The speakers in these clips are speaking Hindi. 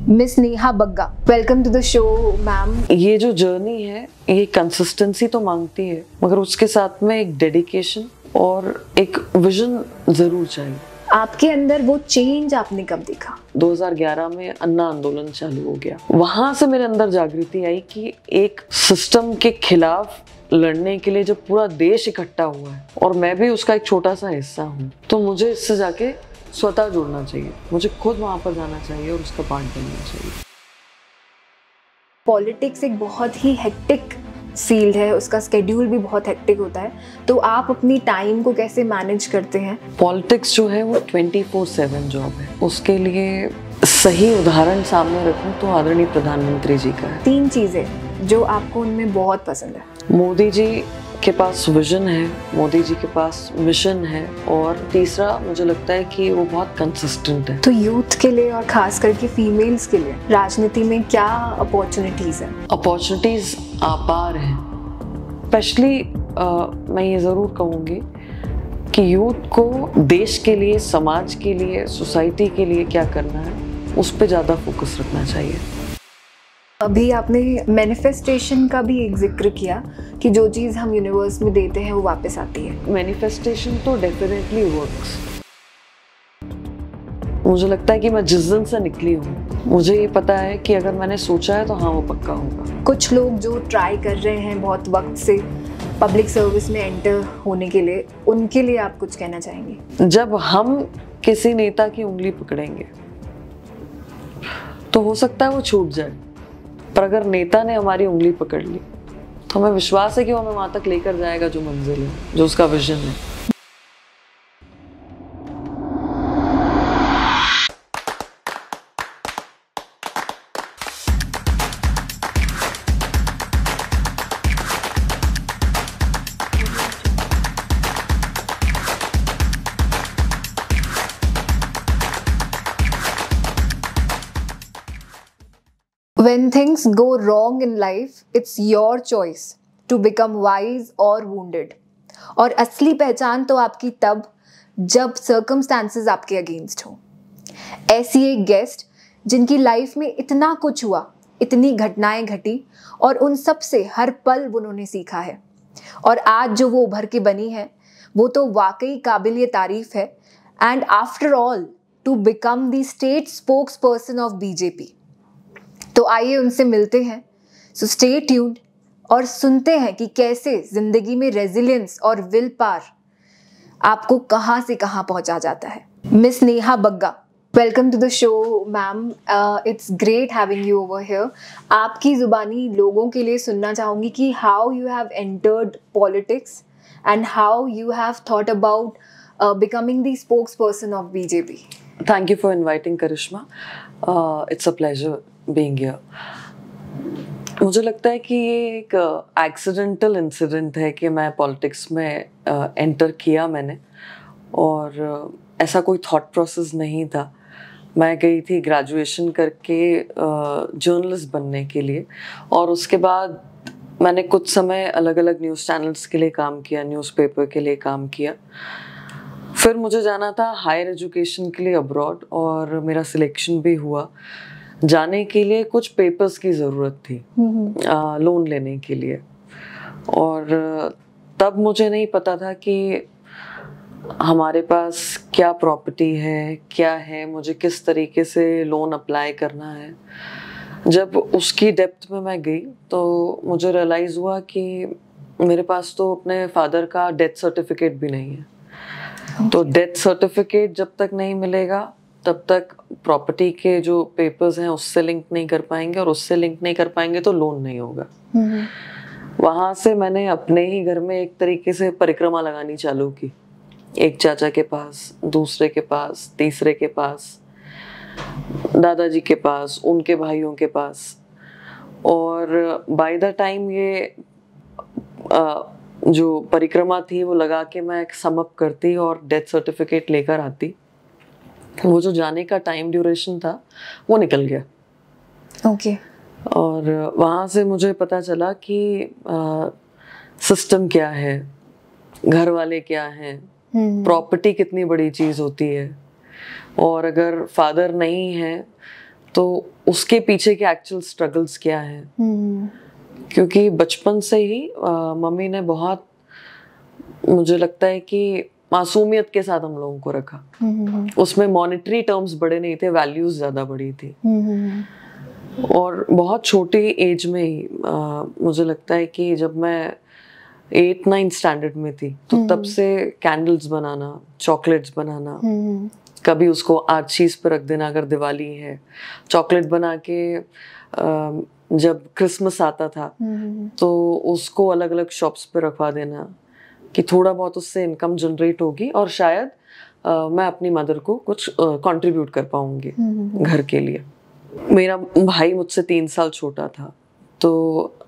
Miss Neha Bagga, welcome to the show ma'am. ये जो जर्नी है ये कंसिस्टेंसी तो मांगती है, मगर उसके साथ में एक डेडिकेशन और एक विजन जरूर चाहिए। आपके अंदर वो चेंज आपने कब देखा? 2011 में अन्ना आंदोलन चालू हो गया। वहां से मेरे अंदर जागृति आई कि एक सिस्टम के खिलाफ लड़ने के लिए जब पूरा देश इकट्ठा हुआ है और मैं भी उसका एक छोटा सा हिस्सा हूँ, तो मुझे इससे जाके स्वतः जुड़ना चाहिए। मुझे खुद वहां पर जाना चाहिए और उसका पार्ट बनना चाहिए। पॉलिटिक्स एक बहुत ही हेक्टिक फील्ड है, उसका स्केड्यूल भी बहुत हेक्टिक होता है, तो आप अपनी टाइम को कैसे मैनेज करते हैं? पॉलिटिक्स जो है वो 24/7 जॉब है। उसके लिए सही उदाहरण सामने रखूं तो आदरणीय प्रधानमंत्री जी का है। 3 चीजें जो आपको उनमें बहुत पसंद है। मोदी जी के पास विजन है, मोदी जी के पास मिशन है, और तीसरा मुझे लगता है कि वो बहुत कंसिस्टेंट है। तो यूथ के लिए और खास करके फीमेल्स के लिए राजनीति में क्या अपॉर्चुनिटीज है? अपॉर्चुनिटीज अपार हैं। स्पेशली मैं ये ज़रूर कहूँगी कि यूथ को देश के लिए, समाज के लिए, सोसाइटी के लिए क्या करना है उस पर ज़्यादा फोकस रखना चाहिए। अभी आपने मैनिफेस्टेशन का भी एक जिक्र किया कि जो चीज़ हम यूनिवर्स में देते हैं वो वापस आती है। मैनिफेस्टेशन तो डेफिनेटली वर्क्स। मुझे लगता है कि मैं जिस दिन से निकली हूँ, मुझे ये पता है कि अगर मैंने सोचा है तो हाँ, वो पक्का होगा। कुछ लोग जो ट्राई कर रहे हैं बहुत वक्त से पब्लिक सर्विस में एंटर होने के लिए, उनके लिए आप कुछ कहना चाहेंगे? जब हम किसी नेता की उंगली पकड़ेंगे तो हो सकता है वो छूट जाए, पर अगर नेता ने हमारी उंगली पकड़ ली तो हमें विश्वास है कि वो हमें वहां तक लेकर जाएगा जो मंजिल है, जो उसका विजन है। When things go wrong in life, it's your choice to become wise or wounded. और असली पहचान तो आपकी तब जब circumstances आपके अगेंस्ट हो। ऐसी एक गेस्ट जिनकी लाइफ में इतना कुछ हुआ, इतनी घटनाएं घटी, और उन सब से हर पल उन्होंने सीखा है, और आज जो वो उभर के बनी है वो तो वाकई काबिलियत तारीफ है। And after all to become the state spokes person of BJP. तो आइए उनसे मिलते हैं। सो स्टे ट्यून्ड और सुनते हैं कि कैसे जिंदगी में रेजिलियंस और विल पावर आपको कहां से कहां पहुंचा जाता है। Miss Neha Bagga, welcome to the show ma'am. It's great having you over here. आपकी जुबानी लोगों के लिए सुनना चाहूंगी कि how you have entered politics and how you have thought about becoming the spokes person of BJP. Thank you for inviting Karishma. It's a pleasure being here. मुझे लगता है कि ये एक एक्सीडेंटल इंसिडेंट है कि मैं पॉलिटिक्स में एंटर किया मैंने, और ऐसा कोई थॉट प्रोसेस नहीं था। मैं गई थी ग्रेजुएशन करके जर्नलिस्ट बनने के लिए, और उसके बाद मैंने कुछ समय अलग अलग न्यूज़ चैनल्स के लिए काम किया, न्यूज़पेपर के लिए काम किया। फिर मुझे जाना था हायर एजुकेशन के लिए अब्रॉड, और मेरा सिलेक्शन भी हुआ। जाने के लिए कुछ पेपर्स की ज़रूरत थी लोन लेने के लिए, और तब मुझे नहीं पता था कि हमारे पास क्या प्रॉपर्टी है, क्या है, मुझे किस तरीके से लोन अप्लाई करना है। जब उसकी डेप्थ में मैं गई तो मुझे रियलाइज़ हुआ कि मेरे पास तो अपने फादर का डेथ सर्टिफिकेट भी नहीं है। तो डेथ सर्टिफिकेट जब तक नहीं मिलेगा तब तक प्रॉपर्टी के जो पेपर्स हैं उससे लिंक नहीं कर पाएंगे, और उससे लिंक नहीं कर पाएंगे तो लोन नहीं होगा। वहाँ से मैंने अपने ही घर में एक तरीके से परिक्रमा लगानी चालू की, एक चाचा के पास, दूसरे के पास, तीसरे के पास, दादाजी के पास, उनके भाइयों के पास, और बाय द टाइम ये जो परिक्रमा थी वो लगा के मैं एक सम अप करती और डेथ सर्टिफिकेट लेकर आती, वो जो जाने का टाइम ड्यूरेशन था वो निकल गया। ओके। और वहाँ से मुझे पता चला कि सिस्टम क्या है, घर वाले क्या हैं, प्रॉपर्टी कितनी बड़ी चीज़ होती है, और अगर फादर नहीं है तो उसके पीछे के एक्चुअल स्ट्रगल्स क्या है, क्योंकि बचपन से ही मम्मी ने बहुत, मुझे लगता है कि मासूमियत के साथ हम लोगों को रखा। उसमें मॉनेटरी टर्म्स बड़े नहीं थे, वैल्यूज ज्यादा बड़ी थी। और बहुत छोटी एज में ही मुझे लगता है कि जब मैं 8-9 स्टैंडर्ड में थी तो तब से कैंडल्स बनाना, चॉकलेट्स बनाना, कभी उसको आर्चीज पे रख देना अगर दिवाली है, चॉकलेट बना के जब क्रिसमस आता था तो उसको अलग अलग शॉप्स पे रखवा देना कि थोड़ा बहुत उससे इनकम जनरेट होगी और शायद मैं अपनी मदर को कुछ कंट्रीब्यूट कर पाऊंगी घर के लिए। मेरा भाई मुझसे 3 साल छोटा था, तो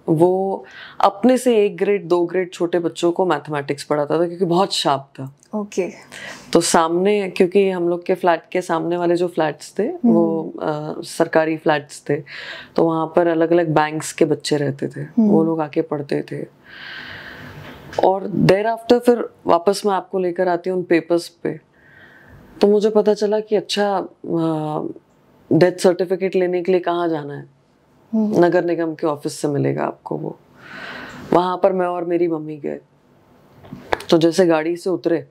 वो अपने से 1 ग्रेड 2 ग्रेड छोटे बच्चों को मैथमेटिक्स पढ़ाता था क्योंकि बहुत शार्प था। ओके। तो सामने, क्योंकि हम लोग के फ्लैट के सामने वाले जो फ्लैट्स थे वो सरकारी फ्लैट्स थे, तो वहाँ पर अलग अलग बैंक्स के बच्चे रहते थे, वो लोग आके पढ़ते थे। और देर आफ्टर फिर वापस मैं आपको लेकर आती हूँ उन पेपर्स पे, तो मुझे पता चला कि अच्छा डेथ सर्टिफिकेट लेने के लिए कहाँ जाना है, नगर निगम के ऑफिस से मिलेगा आपको वो। वहां पर मैं और मेरी मम्मी गए, तो जैसे गाड़ी से उतरे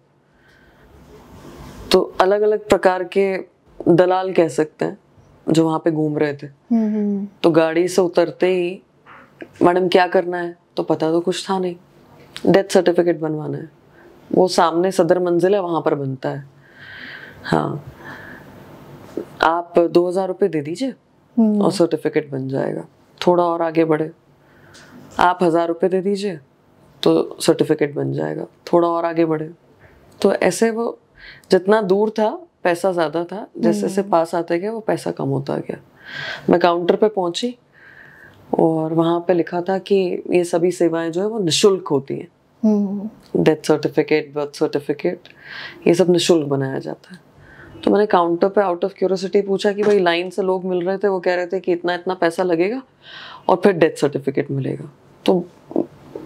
तो अलग अलग प्रकार के दलाल कह सकते हैं जो वहां पे घूम रहे थे। तो गाड़ी से उतरते ही, मैडम क्या करना है, तो पता तो कुछ था नहीं, डेथ सर्टिफिकेट बनवाना है, वो सामने सदर मंजिल है वहां पर बनता है, हाँ आप 2000 रुपये दे दीजिए और सर्टिफिकेट बन जाएगा। थोड़ा और आगे बढ़े, आप 1000 रुपये दे दीजिए तो सर्टिफिकेट बन जाएगा। थोड़ा और आगे बढ़े, तो ऐसे वो जितना दूर था पैसा ज्यादा था, जैसे जैसे पास आते गए वो पैसा कम होता गया। मैं काउंटर पे पहुंची और वहां पे लिखा था कि ये सभी सेवाएं जो है वो निशुल्क होती हैं। डेथ सर्टिफिकेट, बर्थ सर्टिफिकेट, ये सब निशुल्क बनाया जाता है। तो मैंने काउंटर पे आउट ऑफ क्यूरियोसिटी पूछा कि भाई लाइन से लोग मिल रहे थे, वो कह रहे थे कि इतना इतना पैसा लगेगा और फिर डेथ सर्टिफिकेट मिलेगा। तो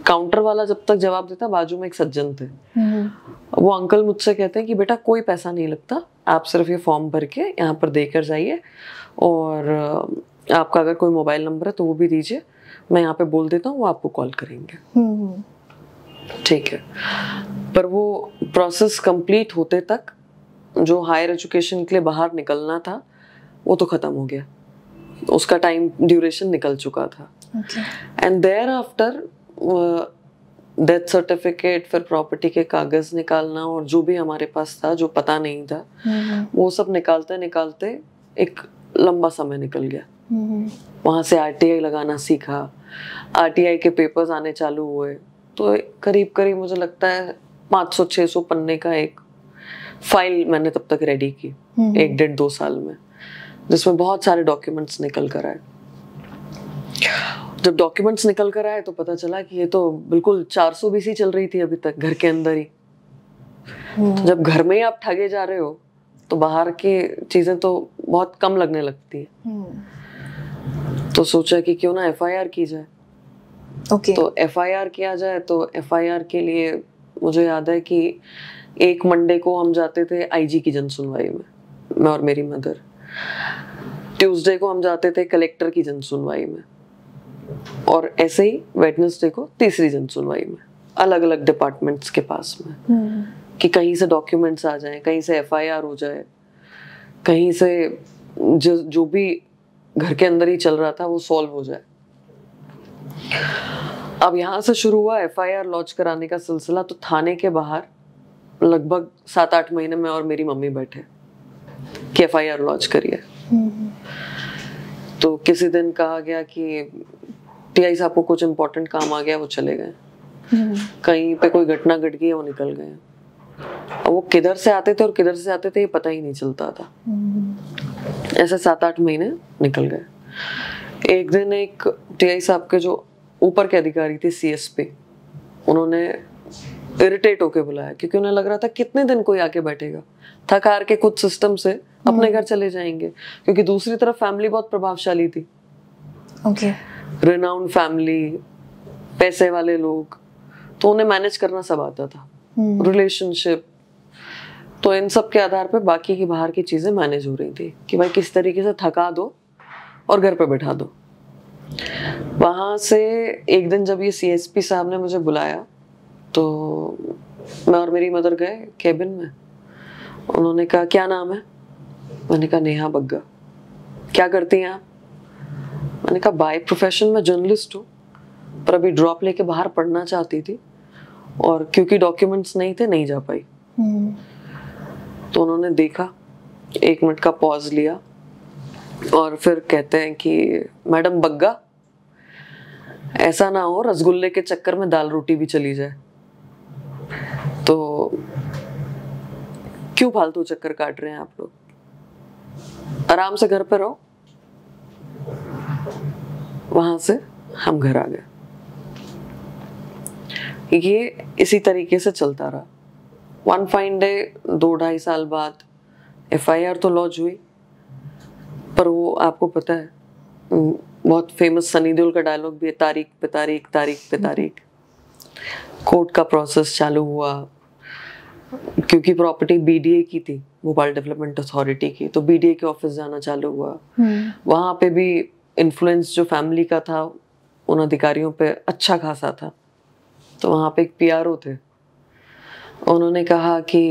काउंटर वाला जब तक जवाब देता, बाजू में एक सज्जन थे, वो अंकल मुझसे कहते हैं कि बेटा कोई पैसा नहीं लगता, आप सिर्फ ये फॉर्म भर के यहाँ पर देकर जाइए और आपका अगर कोई मोबाइल नंबर है तो वो भी दीजिए, मैं यहाँ पे बोल देता हूँ, वो आपको कॉल करेंगे। ठीक है, पर वो प्रोसेस कंप्लीट होते तक जो हायर एजुकेशन के लिए बाहर निकलना था वो तो खत्म हो गया, उसका टाइम ड्यूरेशन निकल चुका था। And there after death certificate, फिर प्रॉपर्टी के कागज निकालना और जो भी हमारे पास था जो पता नहीं था, वो सब निकालते निकालते एक लंबा समय निकल गया। वहां से आरटीआई लगाना सीखा, आरटीआई के पेपर्स आने चालू हुए, तो करीब करीब मुझे लगता है 500-600 पन्ने का एक फाइल मैंने तब तक रेडी की 1-1.5-2 साल में, जिसमें बहुत सारे डॉक्यूमेंट्स निकल कर आए। जब डॉक्यूमेंट्स निकल कर आए तो पता चला कि ये तो बिल्कुल 400 BC चल रही थी अभी तक घर के अंदर ही। तो जब घर में ही आप ठगे जा रहे हो तो बाहर की चीजें तो बहुत कम लगने लगती है। तो सोचा कि क्यों ना एफआईआर की जाए। तो एफआईआर किया जाए, तो एफआईआर के लिए मुझे याद है कि एक मंडे को हम जाते थे आईजी की जनसुनवाई में, मैं और मेरी मदर। ट्यूसडे को हम जाते थे कलेक्टर की जनसुनवाई में, और ऐसे ही वेडनेसडे को तीसरी जनसुनवाई में, अलग अलग डिपार्टमेंट्स के पास में, कि कहीं से डॉक्यूमेंट्स आ जाएं, कहीं से एफआईआर हो जाए, कहीं से जो भी घर के अंदर ही चल रहा था वो सॉल्व हो जाए। अब यहाँ से शुरू हुआ एफआईआर लॉन्च कराने का सिलसिला। तो थाने के बाहर लगभग 7-8 महीने में और मेरी मम्मी बैठे कि एफआईआर लॉन्च करिए। तो किसी दिन कहा गया कि टीआई साहब को कुछ इम्पोर्टेंट काम आ गया, वो चले गए। कहीं पे कोई घटना घट गई, वो निकल गए। और वो किधर से आते थे और किधर से आते थे ये पता ही नहीं चलता था। ऐसे 7-8 महीने निकल गए। एक दिन एक टीआई साहब के जो ऊपर के अधिकारी थे, सीएसपी, उन्होंने इरिटेट होके बुलाया, क्योंकि उन्हें लग रहा था कितने दिन कोई आके बैठेगा, थक हार के खुद सिस्टम से अपने घर चले जाएंगे, क्योंकि दूसरी तरफ फैमिली बहुत प्रभावशाली थी। रिनाउंड फैमिली, पैसे वाले लोग, तो उन्हें मैनेज करना सब आता था, रिलेशनशिप। तो इन सब के आधार पे बाकी की बाहर की चीजें मैनेज हो रही थी कि भाई किस तरीके से थका दो और घर पे बैठा दो। वहाँ से एक दिन जब ये CSP साहब ने मुझे बुलाया तो मैं और मेरी मदर गए केबिन में। उन्होंने कहा क्या नाम है? मैंने कहा नेहा बग्गा। क्या करती हैं आप? मैंने कहा बाय प्रोफेशन मैं जर्नलिस्ट हूँ, पर अभी ड्रॉप लेके बाहर पढ़ना चाहती थी और क्योंकि डॉक्यूमेंट्स नहीं थे नहीं जा पाई। तो उन्होंने देखा, 1 मिनट का पॉज लिया और फिर कहते हैं कि मैडम बग्गा, ऐसा ना हो रसगुल्ले के चक्कर में दाल रोटी भी चली जाए, तो क्यों फालतू चक्कर काट रहे हैं आप लोग, आराम से घर पे रहो। वहां से हम घर आ गए। ये इसी तरीके से चलता रहा। वन फाइन डे 2-2.5 साल बाद FIR तो लॉन्च हुई, पर वो आपको पता है बहुत फेमस सनी देओल का डायलॉग भी है, तारीख पे तारीख, तारीख पे तारीख। कोर्ट का प्रोसेस चालू हुआ, क्योंकि प्रॉपर्टी BDA की थी, भोपाल डेवलपमेंट अथॉरिटी की, तो BDA के ऑफिस जाना चालू हुआ। वहाँ पे भी इन्फ्लुएंस जो फैमिली का था उन अधिकारियों पे अच्छा खासा था। तो वहाँ पे एक PRO थे, उन्होंने कहा कि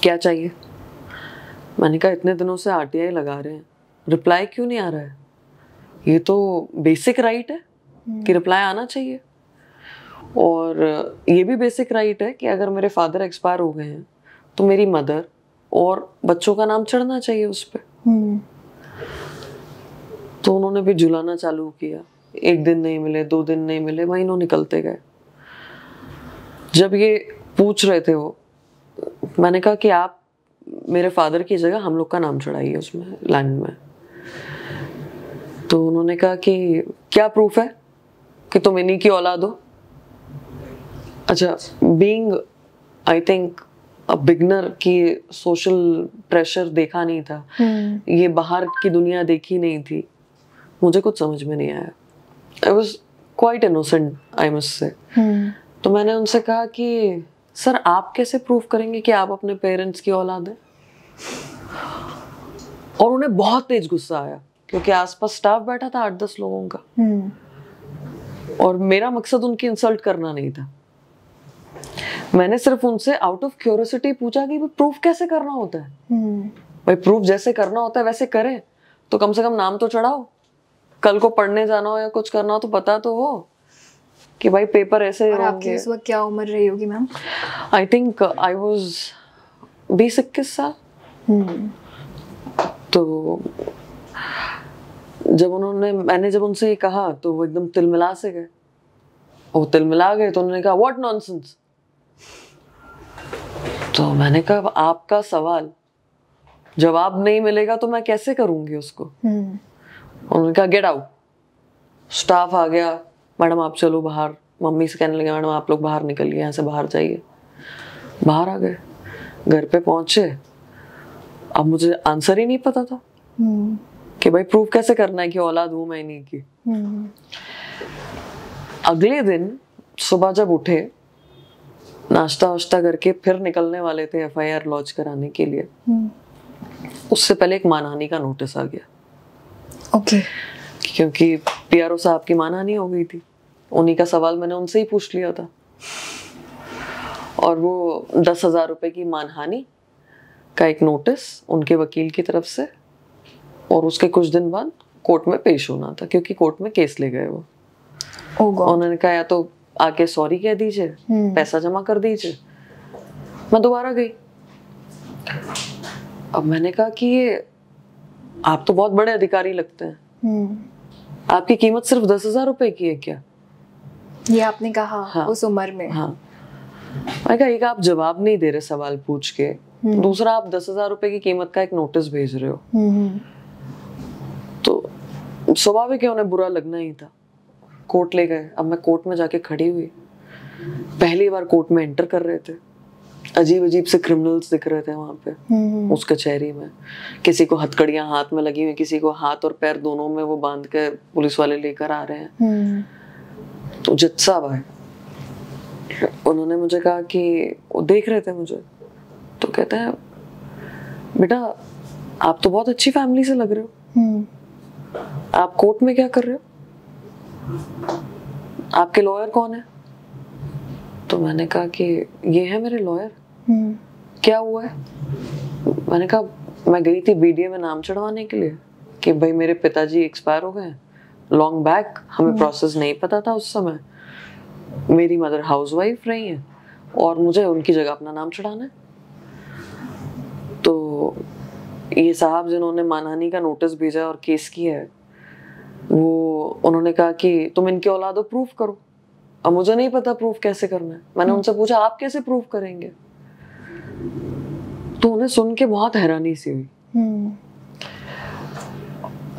क्या चाहिए? मैंने कहा इतने दिनों से RTI लगा रहे हैं, रिप्लाई क्यों नहीं आ रहा है? ये तो बेसिक राइट है कि रिप्लाई आना चाहिए, और ये भी बेसिक राइट है कि अगर मेरे फादर एक्सपायर हो गए हैं तो मेरी मदर और बच्चों का नाम चढ़ना चाहिए उस पर। तो उन्होंने भी झुलाना चालू किया। 1 दिन नहीं मिले, 2 दिन नहीं मिले, महीनों निकलते गए। जब ये पूछ रहे थे वो, मैंने कहा कि आप मेरे फादर की जगह हम लोग का नाम चढ़ाइए उसमें लैंड में। तो उन्होंने कहा कि क्या प्रूफ है कि तुम इन्हीं की औलाद हो? अच्छा, being I think a beginner की सोशल प्रेशर देखा नहीं था, ये बाहर की दुनिया देखी नहीं थी, मुझे कुछ समझ में नहीं आया। I was quite innocent, I must say. तो मैंने उनसे कहा कि सर आप कैसे प्रूव करेंगे कि आप अपने पेरेंट्स की औलाद हैं? और उन्हें बहुत तेज गुस्सा आया, क्योंकि आसपास स्टाफ बैठा था 8-10 लोगों का, और मेरा मकसद उनकी इंसल्ट करना नहीं था। मैंने सिर्फ उनसे आउट ऑफ क्यूरियोसिटी पूछा कि प्रूफ कैसे करना होता है। भाई प्रूफ जैसे करना होता है वैसे करें, तो कम से कम नाम तो चढ़ाओ। कल को पढ़ने जाना हो या कुछ करना हो तो पता तो हो कि भाई पेपर ऐसे और आपकी इस वक्त क्या उम्र रही होगी ma'am? I think I was 20-21 साल। तो मैंने जब उनसे ये कहा तो वो एकदम तिलमिला से गए। वो तिलमिला गए तो उन्होंने कहा व्हाट नॉनसेंस। तो मैंने कहा आपका सवाल जवाब नहीं मिलेगा तो मैं कैसे करूंगी उसको। उन्होंने कहा गेट आउट। स्टाफ आ गया, मैडम आप चलो बाहर। मम्मी से कहने लगे मैडम आप लोग बाहर निकलिए, यहाँ से बाहर जाइए। बाहर आ गए, घर पे पहुंचे। अब मुझे आंसर ही नहीं पता था कि भाई प्रूफ कैसे करना है कि औलाद हूं मैं नहीं की। अगले दिन सुबह जब उठे, नाश्ता वाश्ता करके फिर निकलने वाले थे FIR लॉन्च कराने के लिए, उससे पहले एक मानहानि का नोटिस आ गया। ओके। क्योंकि PRO साहब की मानहानि हो गई थी। उन्हीं का सवाल मैंने उनसे ही पूछ लिया था, और वो 10,000 रुपए की मानहानि का एक नोटिस उनके वकील की तरफ से, और उसके कुछ दिन बाद कोर्ट में पेश होना था, क्योंकि कोर्ट में केस ले गए वो। उन्होंने कहा या तो आके सॉरी कह दीजिए, पैसा जमा कर दीजिए। मैं दोबारा गई। अब मैंने कहा कि ये आप तो बहुत बड़े अधिकारी लगते हैं, आपकी कीमत सिर्फ 10,000 रुपए की है क्या? ये आपने कहा? हाँ, उस उम्र में? हाँ। मैं कहा एक आप जवाब नहीं दे रहे सवाल पूछ के, दूसरा आप 10,000 रुपए की कीमत का एक नोटिस भेज रहे हो। तो स्वाभाविक है उन्हें बुरा लगना ही था। कोर्ट ले गए। अब मैं कोर्ट में जाके खड़ी हुई, पहली बार कोर्ट में एंटर कर रहे थे। अजीब अजीब से क्रिमिनल्स दिख रहे थे वहां पे उस कचहरी में। किसी को हथकड़ियां हाथ में लगी हुई, किसी को हाथ और पैर दोनों में वो बांध के पुलिस वाले लेकर आ रहे हैं। तो जज साहब आए, उन्होंने मुझे कहा कि वो देख रहे थे मुझे, तो कहते हैं बेटा आप तो बहुत अच्छी फैमिली से लग रहे हो। आप कोर्ट में क्या कर रहे हो, आपके लॉयर कौन है? तो मैंने कहा कि ये है मेरे लॉयर। क्या हुआ है? मैंने कहा मैं गई थी बीडीए में नाम चढ़वाने के लिए कि भाई मेरे पिताजी एक्सपायर हो गए लॉन्ग बैक, हमें प्रोसेस नहीं पता था उस समय, मेरी मदर हाउसवाइफ रही है और मुझे उनकी जगह अपना नाम चढ़ाना है। तो ये साहब जिन्होंने मानहानि का नोटिस भेजा और केस किया है, वो उन्होंने कहा कि तुम इनके औलाद हो, प्रूफ करो। अब मुझे नहीं पता प्रूफ कैसे करना है। मैंने उनसे पूछा आप कैसे प्रूफ करेंगे? तो उन्हें सुन के बहुत हैरानी सी हुई।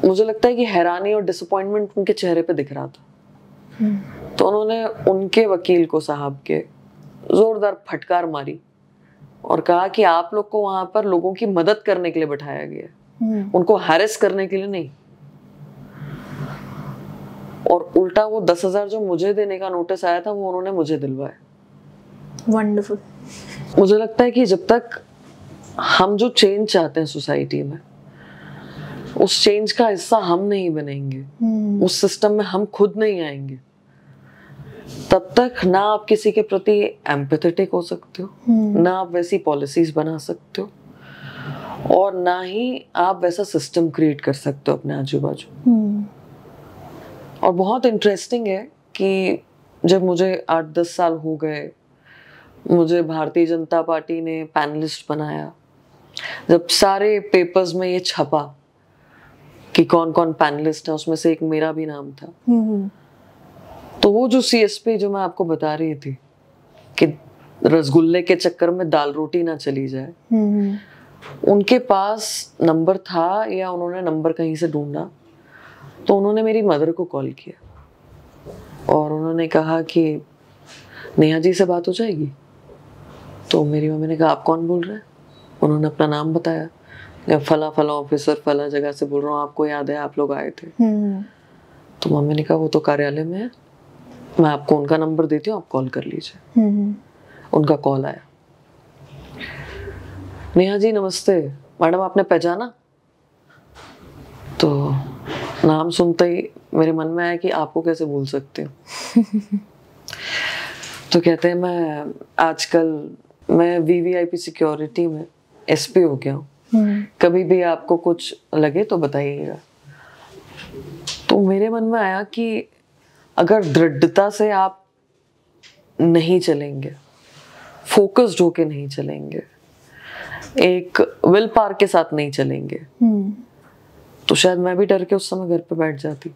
मुझे लगता है कि हैरानी और डिसअपॉइंटमेंट उनके चेहरे पे दिख रहा था। तो उन्होंने उनके वकील को साहब के जोरदार फटकार मारी और कहा कि आप लोग को वहां पर लोगों की मदद करने के लिए बिठाया गया, उनको हैरेस करने के लिए नहीं। और उल्टा वो 10,000 जो मुझे देने का नोटिस आया था वो उन्होंने मुझे दिलवाया। वंडरफुल। मुझे लगता है कि जब तक हम जो चेंज चाहते हैं सोसाइटी में, उस चेंज का हिस्सा हम नहीं बनेंगे, उस सिस्टम में हम खुद नहीं आएंगे, तब तक ना आप किसी के प्रति एम्पैथेटिक हो सकते हो, ना आप वैसी पॉलिसीज बना सकते हो, और ना ही आप वैसा सिस्टम क्रिएट कर सकते हो अपने आजू बाजू। और बहुत इंटरेस्टिंग है कि जब मुझे 8-10 साल हो गए, मुझे भारतीय जनता पार्टी ने पैनलिस्ट बनाया, जब सारे पेपर्स में ये छपा कि कौन कौन पैनलिस्ट है, उसमें से एक मेरा भी नाम था। तो वो जो सीएसपी जो मैं आपको बता रही थी कि रसगुल्ले के चक्कर में दाल रोटी ना चली जाए, उनके पास नंबर था या उन्होंने नंबर कहीं से ढूंढा, तो उन्होंने मेरी मदर को कॉल किया और उन्होंने कहा कि नेहा जी से बात हो जाएगी। तो मेरी मम्मी ने कहा आप कौन बोल रहे हैं? उन्होंने अपना नाम बताया, फला फला ऑफिसर फला जगह से बोल रहा हूँ, आपको याद है आप लोग आए थे? तो मम्मी ने कहा वो तो कार्यालय में है, मैं आपको उनका नंबर देती हूँ, आप कॉल कर लीजिए। उनका कॉल आया, नेहा जी नमस्ते, मैडम आपने पहचाना? तो नाम सुनते ही मेरे मन में आया कि आपको कैसे भूल सकती हूँ। तो कहते हैं मैं वीवीआईपी सिक्योरिटी में एसपी हो गया हूँ, कभी भी आपको कुछ लगे तो बताइएगा। तो मेरे मन में आया कि अगर दृढ़ता से आप नहीं चलेंगे, फोकस्ड होके नहीं चलेंगे, एक विल पावर के साथ नहीं चलेंगे, तो शायद मैं भी डर के उस समय घर पे बैठ जाती।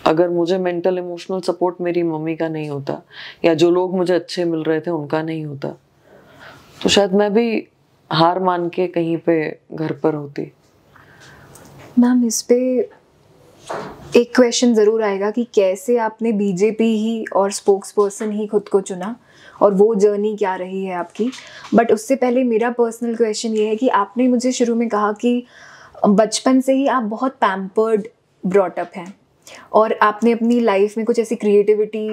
अगर मुझे मेंटल इमोशनल सपोर्ट मेरी मम्मी का नहीं होता, या जो लोग मुझे अच्छे मिल रहे थे उनका नहीं होता, तो शायद मैं भी हार मान के कहीं पे घर पर होती। मैम इस पे एक क्वेश्चन ज़रूर आएगा कि कैसे आपने बीजेपी ही और स्पोक्स पर्सन ही खुद को चुना और वो जर्नी क्या रही है आपकी। बट उससे पहले मेरा पर्सनल क्वेश्चन ये है कि आपने मुझे शुरू में कहा कि बचपन से ही आप बहुत पैम्पर्ड ब्रॉट अप हैं और आपने अपनी लाइफ में कुछ ऐसी क्रिएटिविटी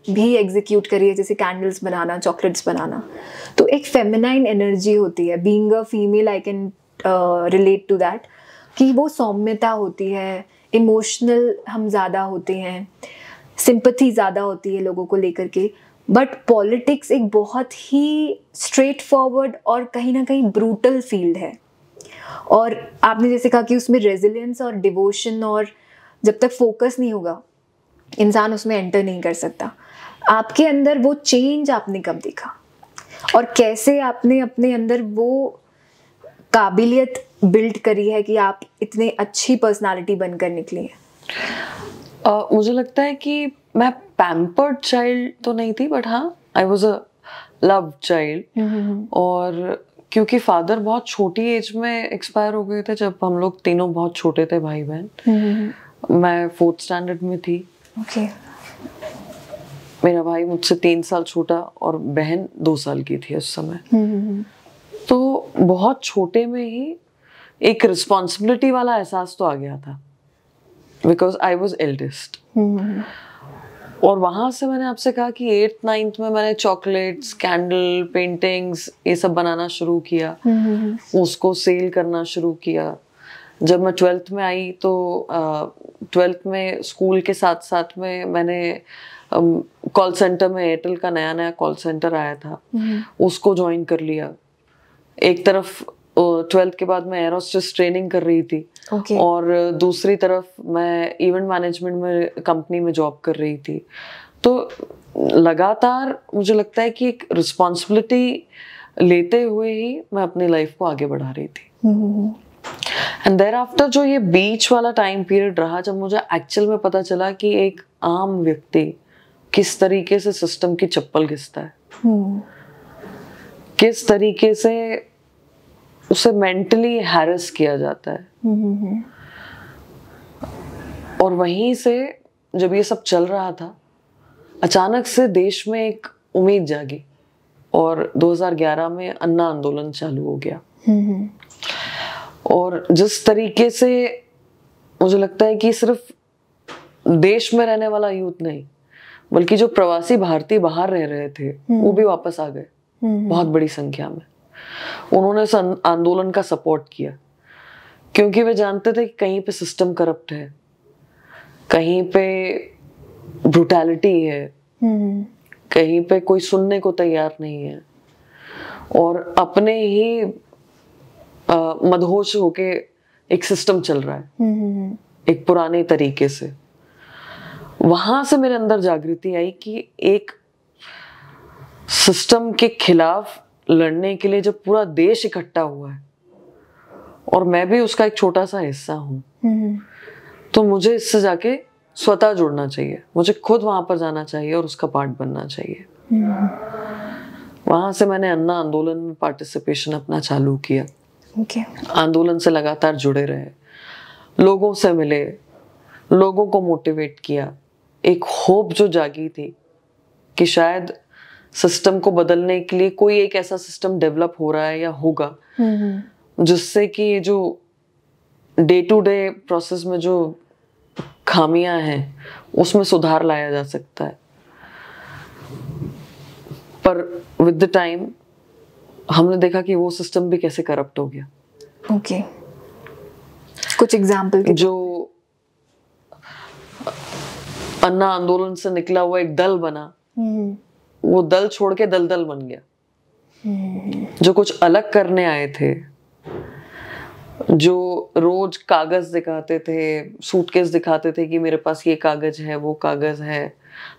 भी एग्जीक्यूट करी है, जैसे कैंडल्स बनाना, चॉकलेट्स बनाना। तो एक फेमिनाइन एनर्जी होती है, being a female I can relate to that, कि वो सौम्यता होती है, इमोशनल हम ज़्यादा होते हैं, सिंपैथी ज़्यादा होती है लोगों को लेकर के। बट पॉलिटिक्स एक बहुत ही स्ट्रेट फॉरवर्ड और कहीं ना कहीं ब्रूटल फील्ड है, और आपने जैसे कहा कि उसमें रेजिलियंस और डिवोशन, और जब तक फोकस नहीं होगा इंसान उसमें एंटर नहीं कर सकता। आपके अंदर वो चेंज आपने कब देखा और कैसे आपने अपने अंदर वो काबिलियत बिल्ड करी है कि आप इतने अच्छी पर्सनालिटी बनकर निकली हैं? मुझे लगता है कि मैं पैम्पर्ड चाइल्ड तो नहीं थी, बट हाँ I was a love child. और क्योंकि फादर बहुत छोटी एज में एक्सपायर हो गए थे, जब हम लोग तीनों बहुत छोटे थे भाई बहन। मैं 4th स्टैंडर्ड में थी। मेरा भाई मुझसे 3 साल छोटा और बहन 2 साल की थी उस समय। तो बहुत छोटे में ही एक रिस्पॉन्सिबिलिटी वाला एहसास तो आ गया था, बिकॉज आई वॉज एल्डेस्ट। और वहां से मैंने आपसे कहा कि 8th 9th में मैंने चॉकलेट्स, कैंडल, पेंटिंग्स ये सब बनाना शुरू किया, उसको सेल करना शुरू किया। जब मैं 12th में आई तो 12th में स्कूल के साथ साथ में मैंने कॉल सेंटर में, एयरटेल का नया नया कॉल सेंटर आया था, उसको ज्वाइन कर लिया। एक तरफ 12th के बाद मैं एयर होस्टेस ट्रेनिंग कर रही थी, और दूसरी तरफ मैं इवेंट मैनेजमेंट में कंपनी में जॉब कर रही थी। तो लगातार मुझे लगता है कि एक रिस्पॉन्सिबिलिटी लेते हुए ही मैं अपनी लाइफ को आगे बढ़ा रही थी। एंड देयर आफ्टर जो ये बीच वाला टाइम पीरियड रहा, जब मुझे एक्चुअल में पता चला कि एक आम व्यक्ति किस तरीके से सिस्टम की चप्पल घिसता है, किस तरीके से उसे मेंटली हैरेस किया जाता है, और वहीं से जब ये सब चल रहा था, अचानक से देश में एक उम्मीद जागी और 2011 में अन्ना आंदोलन चालू हो गया। और जिस तरीके से मुझे लगता है कि सिर्फ देश में रहने वाला यूथ नहीं, बल्कि जो प्रवासी भारतीय बाहर रह रहे थे वो भी वापस आ गए बहुत बड़ी संख्या में। उन्होंने इस आंदोलन का सपोर्ट किया, क्योंकि वे जानते थे कि कहीं पे सिस्टम करप्ट है, कहीं पे ब्रूटैलिटी है, कहीं पे कोई सुनने को तैयार नहीं है, और अपने ही मदहोश होके एक सिस्टम चल रहा है एक पुराने तरीके से। वहां से मेरे अंदर जागृति आई कि एक सिस्टम के खिलाफ लड़ने के लिए जब पूरा देश इकट्ठा हुआ है और मैं भी उसका एक छोटा सा हिस्सा हूं, तो मुझे इससे जाके स्वतः जुड़ना चाहिए, मुझे खुद वहां पर जाना चाहिए और उसका पार्ट बनना चाहिए। वहां से मैंने अन्ना आंदोलन में पार्टिसिपेशन अपना चालू किया। आंदोलन से लगातार जुड़े रहे, लोगों से मिले, लोगों को मोटिवेट किया। एक होप जो जागी थी कि शायद सिस्टम को बदलने के लिए कोई एक ऐसा सिस्टम डेवलप हो रहा है या होगा जिससे कि ये जो डे टू डे प्रोसेस में जो खामियां हैं उसमें सुधार लाया जा सकता है। पर विद द टाइम हमने देखा कि वो सिस्टम भी कैसे करप्ट हो गया। कुछ एग्जाम्पल जो अन्ना आंदोलन से निकला हुआ एक दल बना, वो दल छोड़ के दलदल बन गया। जो कुछ अलग करने आए थे, जो रोज कागज दिखाते थे, सूटकेस दिखाते थे कि मेरे पास ये कागज है, वो कागज है,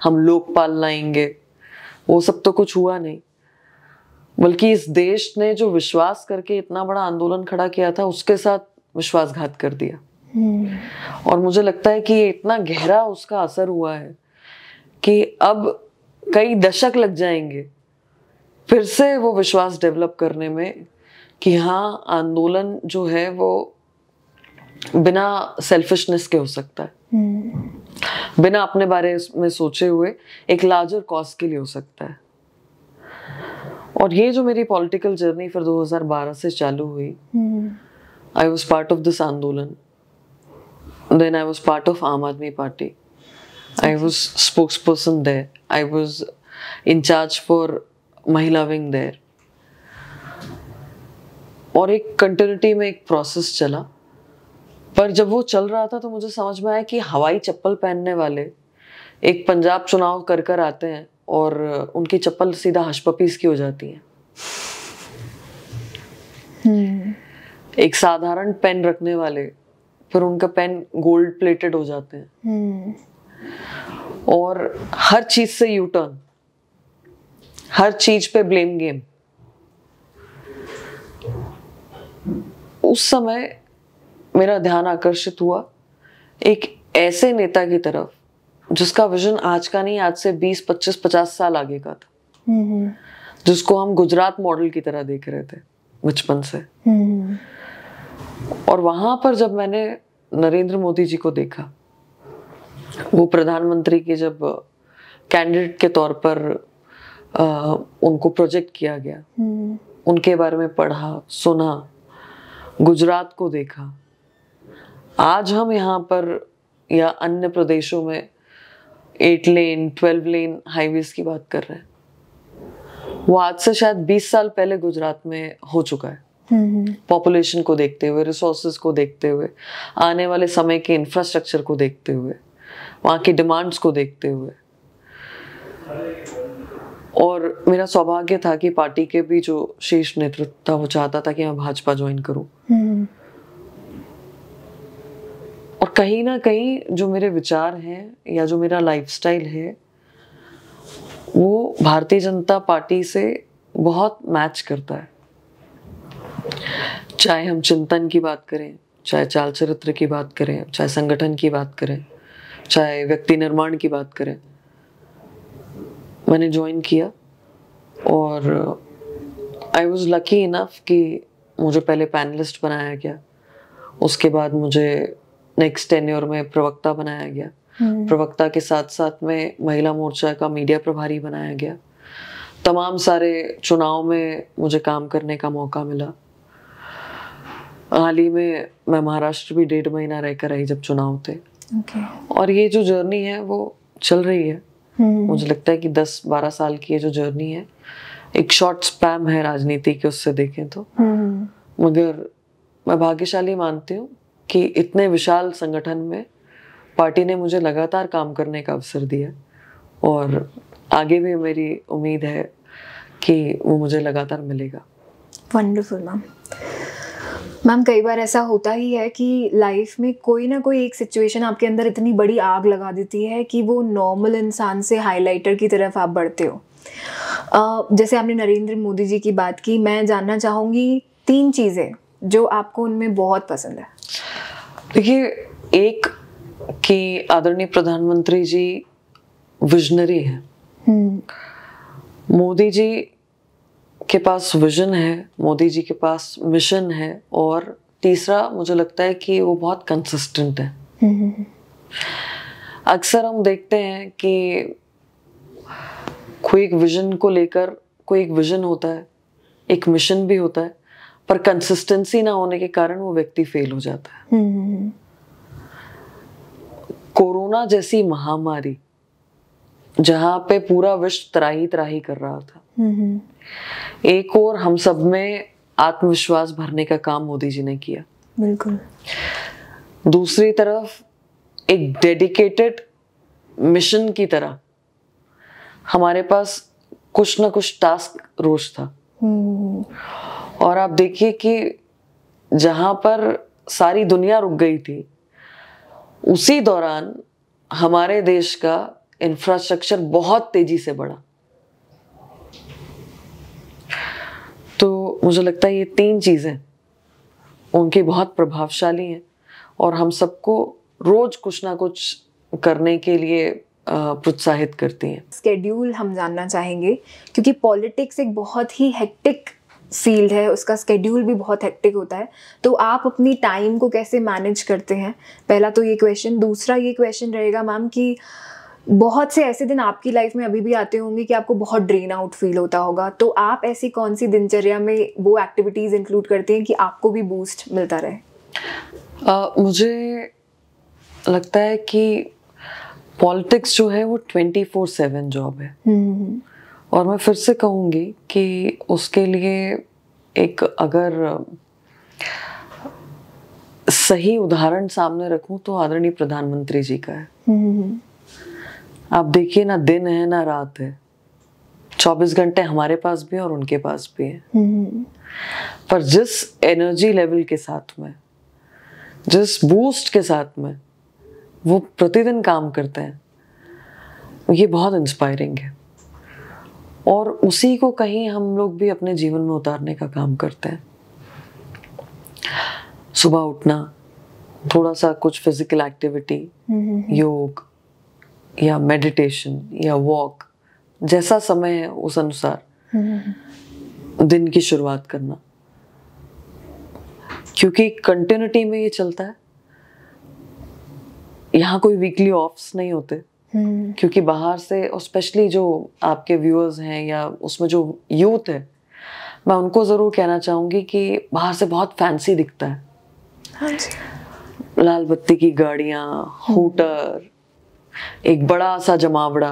हम लोकपाल लाएंगे, वो सब तो कुछ हुआ नहीं। बल्कि इस देश ने जो विश्वास करके इतना बड़ा आंदोलन खड़ा किया था, उसके साथ विश्वासघात कर दिया। और मुझे लगता है कि ये इतना गहरा उसका असर हुआ है कि अब कई दशक लग जाएंगे फिर से वो विश्वास डेवलप करने में कि हाँ, आंदोलन जो है वो बिना सेल्फिशनेस के हो सकता है, बिना अपने बारे में सोचे हुए एक लार्जर कॉज के लिए हो सकता है। और ये जो मेरी पॉलिटिकल जर्नी फिर 2012 से चालू हुई, I was part of this आंदोलन, then I was part of Aam Aadmi Party, I was spokesperson there, I was in charge for Mahila wing there, और एक कंटिन्यूटी में एक प्रोसेस चला। पर जब वो चल रहा था तो मुझे समझ में आया कि हवाई चप्पल पहनने वाले एक पंजाब चुनाव कर कर आते हैं और उनकी चप्पल सीधा हशपपीस की हो जाती है। एक साधारण पेन रखने वाले फिर उनका पेन गोल्ड प्लेटेड हो जाते हैं। और हर चीज से यू टर्न, हर चीज पे ब्लेम गेम। उस समय मेरा ध्यान आकर्षित हुआ एक ऐसे नेता की तरफ जिसका विजन आज का नहीं, आज से 20, 25, 50 साल आगे का था, जिसको हम गुजरात मॉडल की तरह देख रहे थे बचपन से। और वहां पर जब मैंने नरेंद्र मोदी जी को देखा, वो प्रधानमंत्री के जब कैंडिडेट के तौर पर उनको प्रोजेक्ट किया गया, उनके बारे में पढ़ा, सुना, गुजरात को देखा। आज हम यहाँ पर या अन्य प्रदेशों में 8 लेन 12 लेन हाईवेज की बात कर रहे हैं, वो आज से शायद 20 साल पहले गुजरात में हो चुका है। पॉपुलेशन को देखते हुए, रिसोर्सेज को देखते हुए, आने वाले समय के इंफ्रास्ट्रक्चर को देखते हुए, वहाँ की डिमांड्स को देखते हुए। और मेरा सौभाग्य था कि पार्टी के भी जो शीर्ष नेतृत्व था वो चाहता था कि मैं भाजपा ज्वाइन करूं। और कहीं ना कहीं जो मेरे विचार हैं या जो मेरा लाइफस्टाइल है वो भारतीय जनता पार्टी से बहुत मैच करता है। चाहे हम चिंतन की बात करें, चाहे चाल चरित्र की बात करें, चाहे संगठन की बात करें, चाहे व्यक्ति निर्माण की बात करें। मैंने ज्वाइन किया और आई वॉज लकी इनफ कि मुझे पहले पैनलिस्ट बनाया गया, उसके बाद मुझे नेक्स्ट टेन्योर में प्रवक्ता बनाया गया। प्रवक्ता के साथ साथ में महिला मोर्चा का मीडिया प्रभारी बनाया गया। तमाम सारे चुनाव में मुझे काम करने का मौका मिला। हाल ही में मैं महाराष्ट्र भी 1.5 महीना रहकर आई जब चुनाव थे। और ये जो जर्नी है वो चल रही है। मुझे लगता है कि 10-12 साल की ये जो जर्नी है एक शॉर्ट स्पैम है राजनीति के, उससे देखें तो। मगर मैं भाग्यशाली मानती हूँ कि इतने विशाल संगठन में पार्टी ने मुझे लगातार काम करने का अवसर दिया और आगे भी मेरी उम्मीद है कि वो मुझे लगातार मिलेगा। Wonderful ma'am. मैम कई बार ऐसा होता ही है कि लाइफ में कोई ना कोई एक सिचुएशन आपके अंदर इतनी बड़ी आग लगा देती है कि वो नॉर्मल इंसान से हाइलाइटर की तरफ आप बढ़ते हो। जैसे आपने नरेंद्र मोदी जी की बात की, मैं जानना चाहूँगी 3 चीज़ें जो आपको उनमें बहुत पसंद है। देखिए, एक कि आदरणीय प्रधानमंत्री जी विजनरी हैं। मोदी जी के पास विजन है, मोदी जी के पास मिशन है, और तीसरा मुझे लगता है कि वो बहुत कंसिस्टेंट है। अक्सर हम देखते हैं कि कोई एक विजन को लेकर कोई एक विजन होता है, एक मिशन भी होता है, पर कंसिस्टेंसी ना होने के कारण वो व्यक्ति फेल हो जाता है। कोरोना जैसी महामारी जहां पे पूरा विश्व त्राही त्राही कर रहा था, एक और हम सब में आत्मविश्वास भरने का काम मोदी जी ने किया। बिल्कुल। दूसरी तरफ एक डेडिकेटेड मिशन की तरह हमारे पास कुछ ना कुछ टास्क रोज था। और आप देखिए कि जहां पर सारी दुनिया रुक गई थी, उसी दौरान हमारे देश का इंफ्रास्ट्रक्चर बहुत तेजी से बढ़ा। तो मुझे लगता है ये 3 चीजें उनकी बहुत प्रभावशाली हैं और हम सबको रोज कुछ ना कुछ करने के लिए प्रोत्साहित करती हैं। स्केड्यूल हम जानना चाहेंगे, क्योंकि पॉलिटिक्स एक बहुत ही हेक्टिक फील्ड है, उसका स्केड्यूल भी बहुत हेक्टिक होता है। तो आप अपनी टाइम को कैसे मैनेज करते हैं, पहला तो ये क्वेश्चन। दूसरा ये क्वेश्चन रहेगा मैम कि बहुत से ऐसे दिन आपकी लाइफ में अभी भी आते होंगे कि आपको बहुत ड्रेन आउट फील होता होगा, तो आप ऐसी कौन सी दिनचर्या में वो एक्टिविटीज़ इंक्लूड करते हैं कि आपको भी बूस्ट मिलता रहे? मुझे लगता है कि पॉलिटिक्स जो है वो 24/7 जॉब है। और मैं फिर से कहूँगी कि उसके लिए एक अगर सही उदाहरण सामने रखूं तो आदरणीय प्रधानमंत्री जी का है। आप देखिए, ना दिन है ना रात है, 24 घंटे हमारे पास भी है और उनके पास भी है। पर जिस एनर्जी लेवल के साथ में, जिस बूस्ट के साथ में वो प्रतिदिन काम करते हैं, ये बहुत इंस्पायरिंग है। और उसी को कहीं हम लोग भी अपने जीवन में उतारने का काम करते हैं। सुबह उठना, थोड़ा सा कुछ फिजिकल एक्टिविटी, योग या मेडिटेशन या वॉक, जैसा समय है उस अनुसार दिन की शुरुआत करना, क्योंकि कंटिन्यूटी में ये चलता है। यहाँ कोई वीकली ऑफ्स नहीं होते, क्योंकि बाहर से, और स्पेशली जो आपके व्यूअर्स हैं या उसमें जो यूथ है, मैं उनको ज़रूर कहना चाहूँगी कि बाहर से बहुत फैंसी दिखता है। हाँ जी। लाल बत्ती की गाड़ियाँ, हूटर, एक बड़ा सा जमावड़ा,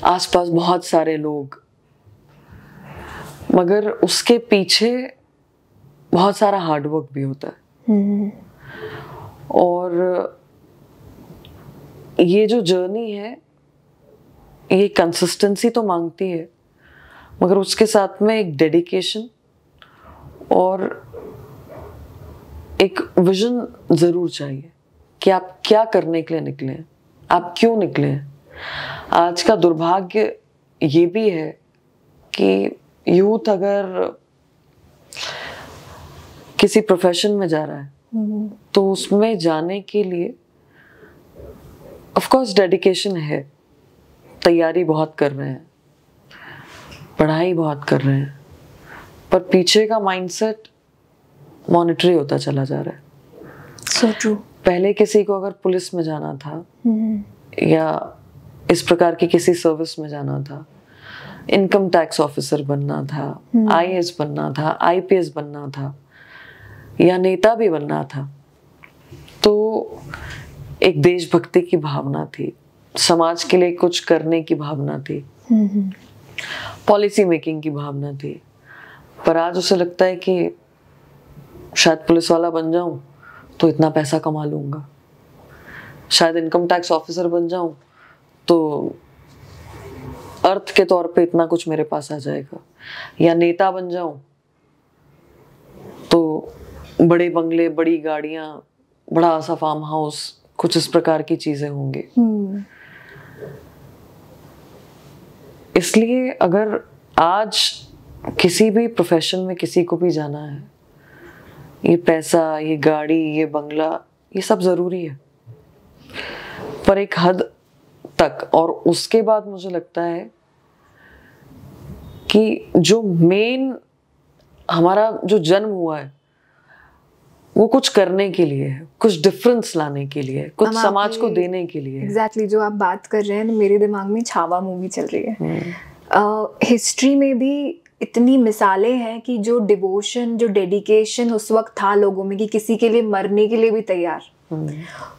आसपास बहुत सारे लोग, मगर उसके पीछे बहुत सारा हार्डवर्क भी होता है। और ये जो जर्नी है ये कंसिस्टेंसी तो मांगती है, मगर उसके साथ में एक डेडिकेशन और एक विजन जरूर चाहिए कि आप क्या करने के लिए निकले हैं, आप क्यों निकले हैं। आज का दुर्भाग्य ये भी है कि यूथ अगर किसी प्रोफेशन में जा रहा है तो उसमें जाने के लिए ऑफ कोर्स डेडिकेशन है, तैयारी बहुत कर रहे हैं, पढ़ाई बहुत कर रहे हैं, पर पीछे का माइंडसेट मॉनिटरी होता चला जा रहा है। So true. पहले किसी को अगर पुलिस में जाना था या इस प्रकार की किसी सर्विस में जाना था, इनकम टैक्स ऑफिसर बनना था, आईएएस बनना था, आईपीएस बनना था या नेता भी बनना था, तो एक देशभक्ति की भावना थी, समाज के लिए कुछ करने की भावना थी, पॉलिसी मेकिंग की भावना थी। पर आज उसे लगता है कि शायद पुलिस वाला बन जाऊं तो इतना पैसा कमा लूंगा, शायद इनकम टैक्स ऑफिसर बन जाऊं तो अर्थ के तौर पे इतना कुछ मेरे पास आ जाएगा, या नेता बन जाऊं तो बड़े बंगले, बड़ी गाड़ियां, बड़ा सा फार्म हाउस, कुछ इस प्रकार की चीजें होंगे। इसलिए अगर आज किसी भी प्रोफेशन में किसी को भी जाना है, ये पैसा, ये गाड़ी, ये बंगला, ये सब जरूरी है, पर एक हद तक। और उसके बाद मुझे लगता है कि जो मेन हमारा जो जन्म हुआ है वो कुछ करने के लिए है, कुछ डिफरेंस लाने के लिए, कुछ समाज को देने के लिए। एग्जैक्टली जो आप बात कर रहे हैं, मेरे दिमाग में छावा मूवी चल रही है। हिस्ट्री में भी इतनी मिसालें हैं कि जो डिवोशन, जो डेडिकेशन उस वक्त था लोगों में कि किसी के लिए मरने के लिए भी तैयार,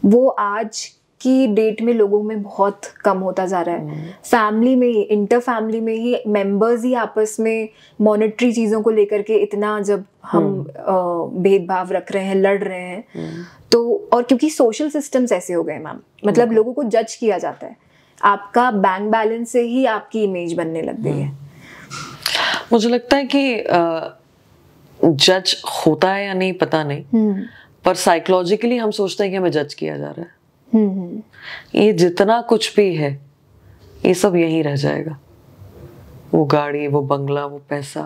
वो आज की डेट में लोगों में बहुत कम होता जा रहा है। फैमिली में ही, इंटर फैमिली में ही मेंबर्स ही आपस में मॉनेटरी चीज़ों को लेकर के इतना जब हम भेदभाव रख रहे हैं, लड़ रहे हैं, तो और क्योंकि सोशल सिस्टम्स ऐसे हो गए मैम, मतलब लोगों को जज किया जाता है, आपका बैंक बैलेंस से ही आपकी इमेज बनने लग गई है। मुझे लगता है कि जज होता है या नहीं पता नहीं, पर साइकोलॉजिकली हम सोचते हैं कि हमें जज किया जा रहा है। ये जितना कुछ भी है ये सब यहीं रह जाएगा, वो गाड़ी, वो बंगला, वो पैसा,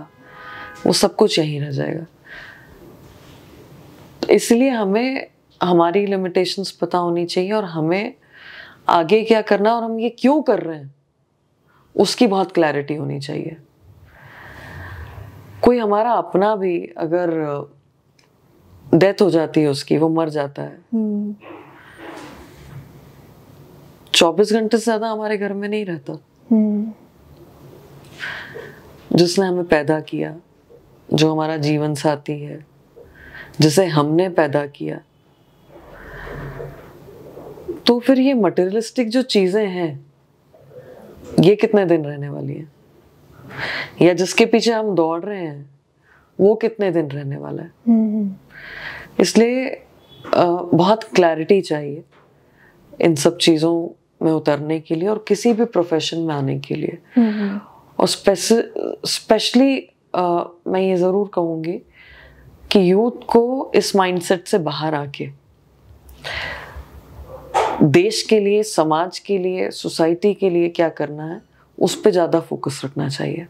वो सब कुछ यहीं रह जाएगा। तो इसलिए हमें हमारी लिमिटेशंस पता होनी चाहिए और हमें आगे क्या करना और हम ये क्यों कर रहे हैं उसकी बहुत क्लैरिटी होनी चाहिए। कोई हमारा अपना भी अगर डेथ हो जाती है उसकी, वो मर जाता है, 24 घंटे से ज्यादा हमारे घर में नहीं रहता। जिसने हमें पैदा किया, जो हमारा जीवन साथी है, जिसे हमने पैदा किया, तो फिर ये मटेरियलिस्टिक जो चीजें हैं ये कितने दिन रहने वाली हैं, या जिसके पीछे हम दौड़ रहे हैं वो कितने दिन रहने वाला है। इसलिए बहुत क्लैरिटी चाहिए इन सब चीज़ों में उतरने के लिए और किसी भी प्रोफेशन में आने के लिए। और स्पेशली मैं ये ज़रूर कहूँगी कि यूथ को इस माइंडसेट से बाहर आके देश के लिए, समाज के लिए, सोसाइटी के लिए क्या करना है उस पे ज़्यादा फोकस रखना चाहिए।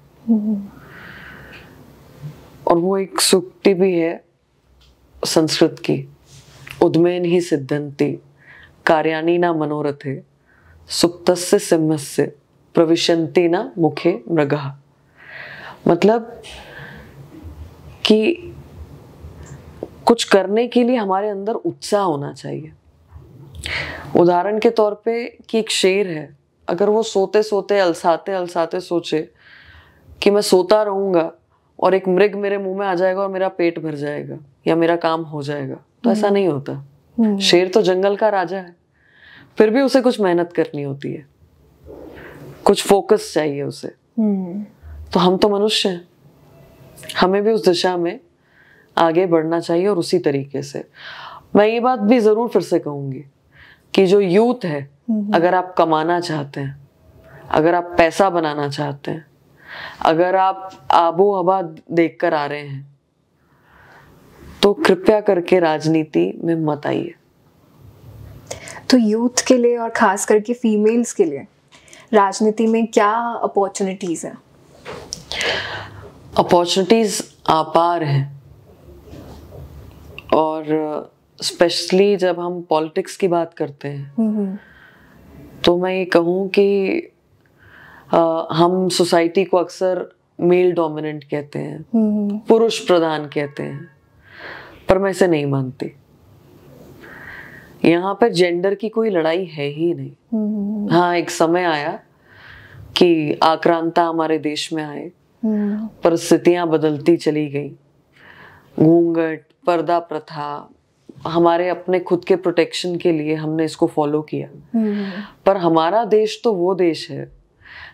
और वो एक सूक्ति भी है संस्कृत की, उद्मेन ही सिद्धंति कार्याणि न मनोरथे सुप्तस्य सिंहस्य प्रविशन्ति न मुखे मृगः। मतलब कि कुछ करने के लिए हमारे अंदर उत्साह होना चाहिए। उदाहरण के तौर पे कि एक शेर है, अगर वो सोते सोते अलसाते अलसाते सोचे कि मैं सोता रहूंगा और एक मृग मेरे मुंह में आ जाएगा और मेरा पेट भर जाएगा या मेरा काम हो जाएगा, तो ऐसा नहीं होता। शेर तो जंगल का राजा है, फिर भी उसे कुछ मेहनत करनी होती है, कुछ फोकस चाहिए उसे। तो हम तो मनुष्य हैं, हमें भी उस दिशा में आगे बढ़ना चाहिए। और उसी तरीके से मैं ये बात भी ज़रूर फिर से कहूँगी कि जो यूथ है, अगर आप कमाना चाहते हैं, अगर आप पैसा बनाना चाहते हैं, अगर आप आबो हवा देख कर आ रहे हैं, तो कृपया करके राजनीति में मत आइए। तो यूथ के लिए और खास करके फीमेल्स के लिए राजनीति में क्या अपॉर्चुनिटीज हैं? अपॉर्चुनिटीज अपार हैं। और स्पेशली जब हम पॉलिटिक्स की बात करते हैं तो मैं ये कहूँ कि हम सोसाइटी को अक्सर मेल डोमिनेंट कहते हैं, पुरुष प्रधान कहते हैं, पर मैं इसे नहीं मानती। यहाँ पर जेंडर की कोई लड़ाई है ही नहीं। हाँ, एक समय आया कि आक्रांता हमारे देश में आए, परिस्थितियां बदलती चली गई, घूंघट, पर्दा प्रथा, हमारे अपने खुद के प्रोटेक्शन के लिए हमने इसको फॉलो किया। पर हमारा देश तो वो देश है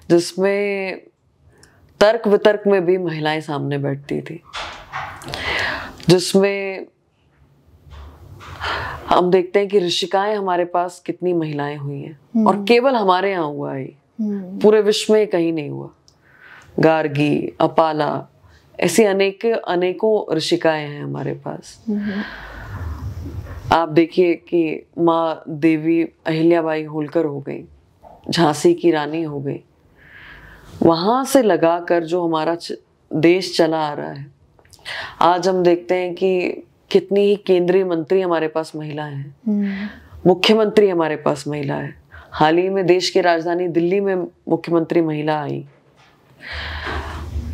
जिसमें तर्क वितर्क में भी महिलाएं सामने बैठती थी, जिसमें हम देखते हैं कि ऋषिकाएं हमारे पास कितनी महिलाएं हुई हैं। और केवल हमारे यहाँ हुआ है, पूरे विश्व में कहीं नहीं हुआ। गार्गी, अपाला, ऐसी अनेकों ऋषिकाएं हैं हमारे पास। आप देखिए कि माँ देवी अहिल्याबाई होलकर हो गई, झांसी की रानी हो गई। वहां से लगाकर जो हमारा देश चला आ रहा है, आज हम देखते हैं कि कितनी ही केंद्रीय मंत्री हमारे पास महिला हैं, मुख्यमंत्री हमारे पास महिला है। हाल ही में देश की राजधानी दिल्ली में मुख्यमंत्री महिला आई।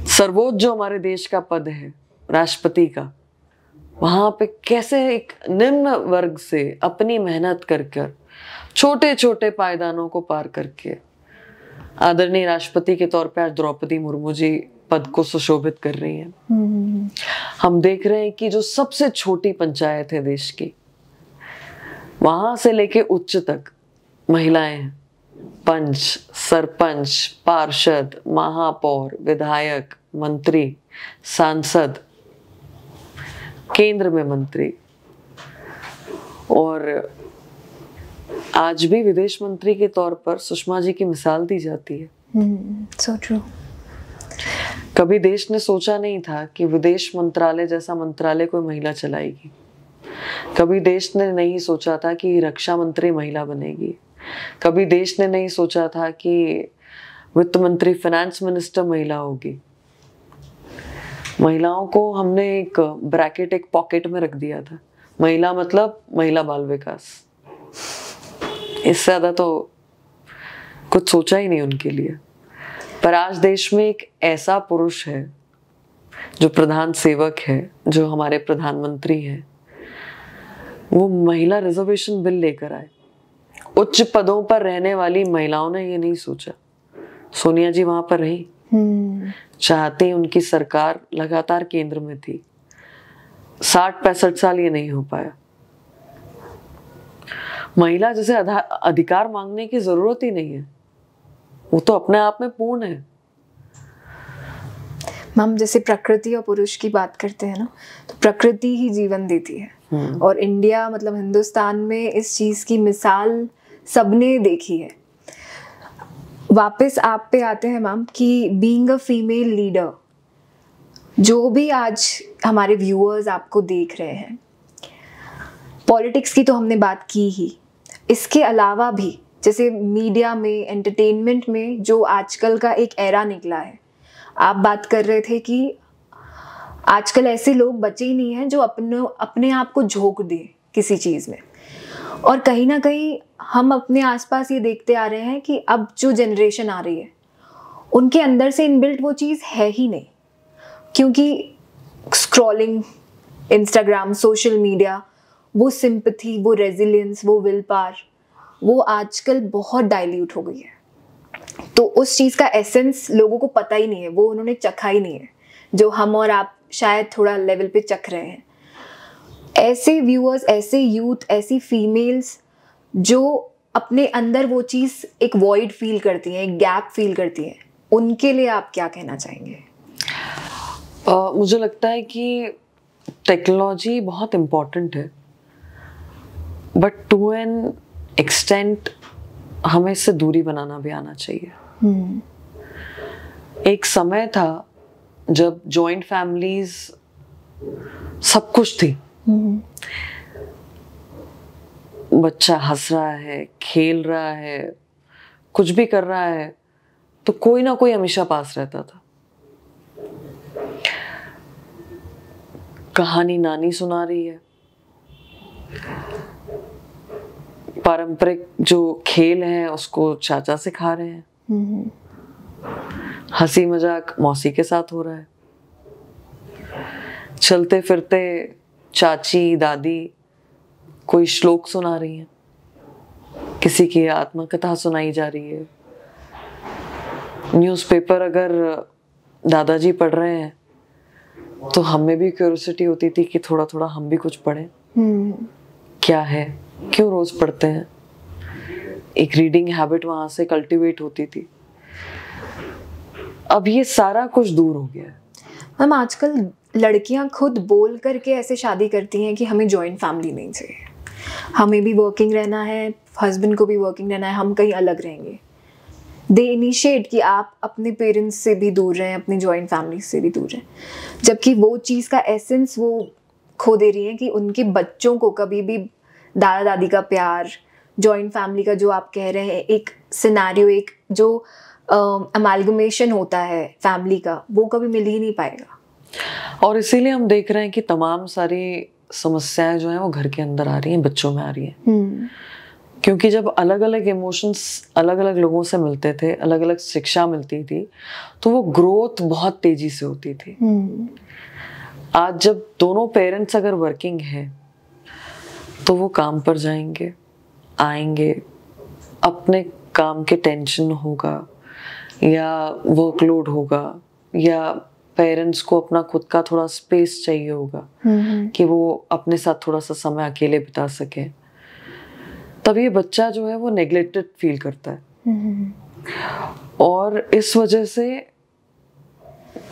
सर्वोच्च जो हमारे देश का पद है राष्ट्रपति का, वहां पे कैसे एक निम्न वर्ग से अपनी मेहनत कर छोटे छोटे पायदानों को पार करके आदरणीय राष्ट्रपति के तौर पे आज द्रौपदी मुर्मू जी पद को सुशोभित कर रही हैं। हम देख रहे हैं कि जो सबसे छोटी पंचायत है देश की, वहां से लेके उच्च तक महिलाएं हैं। पंच, सरपंच, पार्षद, महापौर, विधायक, मंत्री, सांसद, केंद्र में मंत्री, और आज भी विदेश मंत्री के तौर पर सुषमा जी की मिसाल दी जाती है। So true. कभी देश ने सोचा नहीं था कि विदेश मंत्रालय जैसा मंत्रालय कोई महिला चलाएगी। कभी देश ने नहीं सोचा था कि रक्षा मंत्री महिला बनेगी। कभी देश ने नहीं सोचा था कि वित्त मंत्री, फाइनेंस मिनिस्टर महिला होगी। महिलाओं को हमने एक ब्रैकेट, एक पॉकेट में रख दिया था। महिला मतलब महिला बाल विकास, इससे ज्यादा तो कुछ सोचा ही नहीं उनके लिए। पर आज देश में एक ऐसा पुरुष है जो प्रधान सेवक है, जो हमारे प्रधानमंत्री हैं, वो महिला रिजर्वेशन बिल लेकर आए। उच्च पदों पर रहने वाली महिलाओं ने ये नहीं सोचा। सोनिया जी वहां पर रही, चाहती उनकी सरकार लगातार केंद्र में थी। 60-65 साल ये नहीं हो पाया। महिला जैसे अधिकार मांगने की जरूरत ही नहीं है, वो तो अपने आप में पूर्ण है। हम जैसे प्रकृति और पुरुष की बात करते हैं ना, तो प्रकृति ही जीवन देती है। और इंडिया मतलब हिंदुस्तान में इस चीज की मिसाल सबने देखी है। वापस आप पे आते हैं मैम कि बीइंग अ फीमेल लीडर, जो भी आज हमारे व्यूअर्स आपको देख रहे हैं, पॉलिटिक्स की तो हमने बात की ही, इसके अलावा भी जैसे मीडिया में, एंटरटेनमेंट में जो आजकल का एक एरा निकला है, आप बात कर रहे थे कि आजकल ऐसे लोग बचे ही नहीं हैं जो अपने आप को झोंक दे किसी चीज़ में। और कहीं ना कहीं हम अपने आसपास ये देखते आ रहे हैं कि अब जो जनरेशन आ रही है उनके अंदर से इनबिल्ट वो चीज़ है ही नहीं, क्योंकि स्क्रॉलिंग, इंस्टाग्राम, सोशल मीडिया, वो सिंपैथी, वो रेजिलियंस, वो विल पावर, वो आजकल बहुत डाइल्यूट हो गई है। तो उस चीज़ का एसेंस लोगों को पता ही नहीं है, वो उन्होंने चखा ही नहीं है, जो हम और आप शायद थोड़ा लेवल पे चख रहे हैं। ऐसे व्यूअर्स, ऐसे यूथ, ऐसी फीमेल्स जो अपने अंदर वो चीज़ एक वॉइड फील करती हैं, एक गैप फील करती हैं, उनके लिए आप क्या कहना चाहेंगे? मुझे लगता है कि टेक्नोलॉजी बहुत इम्पोर्टेंट है, बट टू एन एक्सटेंट हमें इससे दूरी बनाना भी आना चाहिए। एक समय था जब जॉइंट फैमिलीज सब कुछ थी। बच्चा हंस रहा है, खेल रहा है, कुछ भी कर रहा है, तो कोई ना कोई हमेशा पास रहता था। कहानी नानी सुना रही है, पारंपरिक जो खेल है उसको चाचा सिखा रहे हैं, हंसी मजाक मौसी के साथ हो रहा है, चलते फिरते चाची दादी कोई श्लोक सुना रही है, किसी की आत्मकथा सुनाई जा रही है, न्यूज़पेपर अगर दादाजी पढ़ रहे हैं तो हमें भी क्यूरियोसिटी होती थी कि थोड़ा थोड़ा हम भी कुछ पढ़ें। क्या है, क्यों रोज पढ़ते हैं, एक रीडिंग हैबिट वहां से कल्टीवेट होती थी। अब ये सारा कुछ दूर हो गया है। मैम आजकल लड़कियां खुद बोल करके ऐसे शादी करती हैं कि हमें जॉइंट फैमिली नहीं चाहिए, हमें भी वर्किंग रहना है, हस्बैंड को भी वर्किंग रहना है, हम कहीं अलग रहेंगे। दे इनिशिएट कि आप अपने पेरेंट्स से भी दूर रहें, अपनी जॉइंट फैमिली से भी दूर रहें, जबकि वो चीज़ का एसेंस वो खो दे रही हैं कि उनके बच्चों को कभी भी दादा दादी का प्यार, जॉइंट फैमिली का जो आप कह रहे हैं एक सिनेरियो, एक जो अमालगमेशन होता है फैमिली का, वो कभी मिल ही नहीं पाएगा। और इसीलिए हम देख रहे हैं कि तमाम सारी समस्याएं जो हैं वो घर के अंदर आ रही हैं, बच्चों में आ रही हैं। क्योंकि जब अलग अलग इमोशंस अलग अलग लोगों से मिलते थे, अलग अलग शिक्षा मिलती थी, तो वो ग्रोथ बहुत तेजी से होती थी। आज जब दोनों पेरेंट्स अगर वर्किंग हैं तो वो काम पर जाएंगे, आएंगे, अपने काम के टेंशन होगा या वर्कलोड होगा या पेरेंट्स को अपना खुद का थोड़ा स्पेस चाहिए होगा कि वो अपने साथ थोड़ा सा समय अकेले बिता सके, तब ये बच्चा जो है वो नेग्लेक्टेड फील करता है। और इस वजह से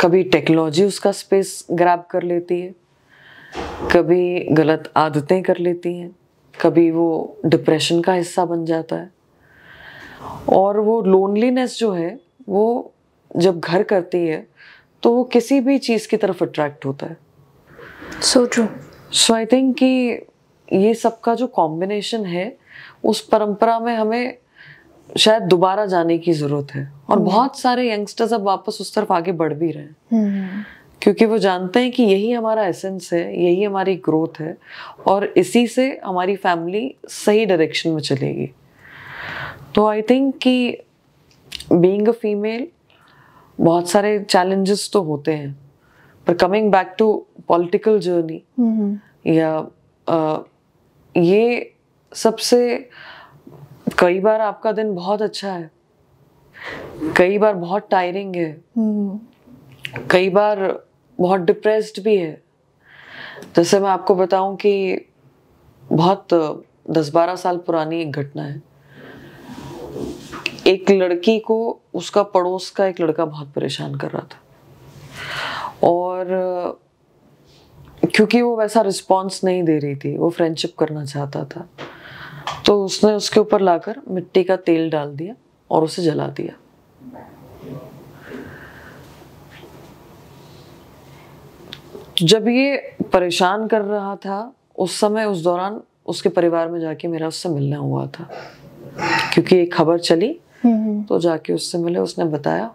कभी टेक्नोलॉजी उसका स्पेस ग्रैब कर लेती है, कभी गलत आदतें कर लेती हैं, कभी वो डिप्रेशन का हिस्सा बन जाता है। और वो लोनलीनेस जो है वो जब घर करती है तो वो किसी भी चीज़ की तरफ अट्रैक्ट होता है। So true. सो आई थिंक कि ये सबका जो कॉम्बिनेशन है उस परंपरा में हमें शायद दोबारा जाने की जरूरत है। और बहुत सारे यंगस्टर्स अब वापस उस तरफ आगे बढ़ भी रहे हैं, क्योंकि वो जानते हैं कि यही हमारा एसेंस है, यही हमारी ग्रोथ है और इसी से हमारी फैमिली सही डायरेक्शन में चलेगी। तो आई थिंक कि बीइंग अ फीमेल बहुत सारे चैलेंजेस तो होते हैं, पर coming back to political journey या ये सबसे, कई बार आपका दिन बहुत अच्छा है, कई बार बहुत टायरिंग है, कई बार बहुत डिप्रेस्ड भी है। जैसे मैं आपको बताऊं कि बहुत 10-12 साल पुरानी एक घटना है। एक लड़की को उसका पड़ोस का एक लड़का बहुत परेशान कर रहा था और क्योंकि वो वैसा रिस्पॉन्स नहीं दे रही थी, वो फ्रेंडशिप करना चाहता था, तो उसने उसके ऊपर लाकर मिट्टी का तेल डाल दिया और उसे जला दिया। जब ये परेशान कर रहा था उस समय, उस दौरान उसके परिवार में जाके मेरा उससे मिलना हुआ था, क्योंकि एक खबर चली तो जाके उससे मिले। उसने बताया,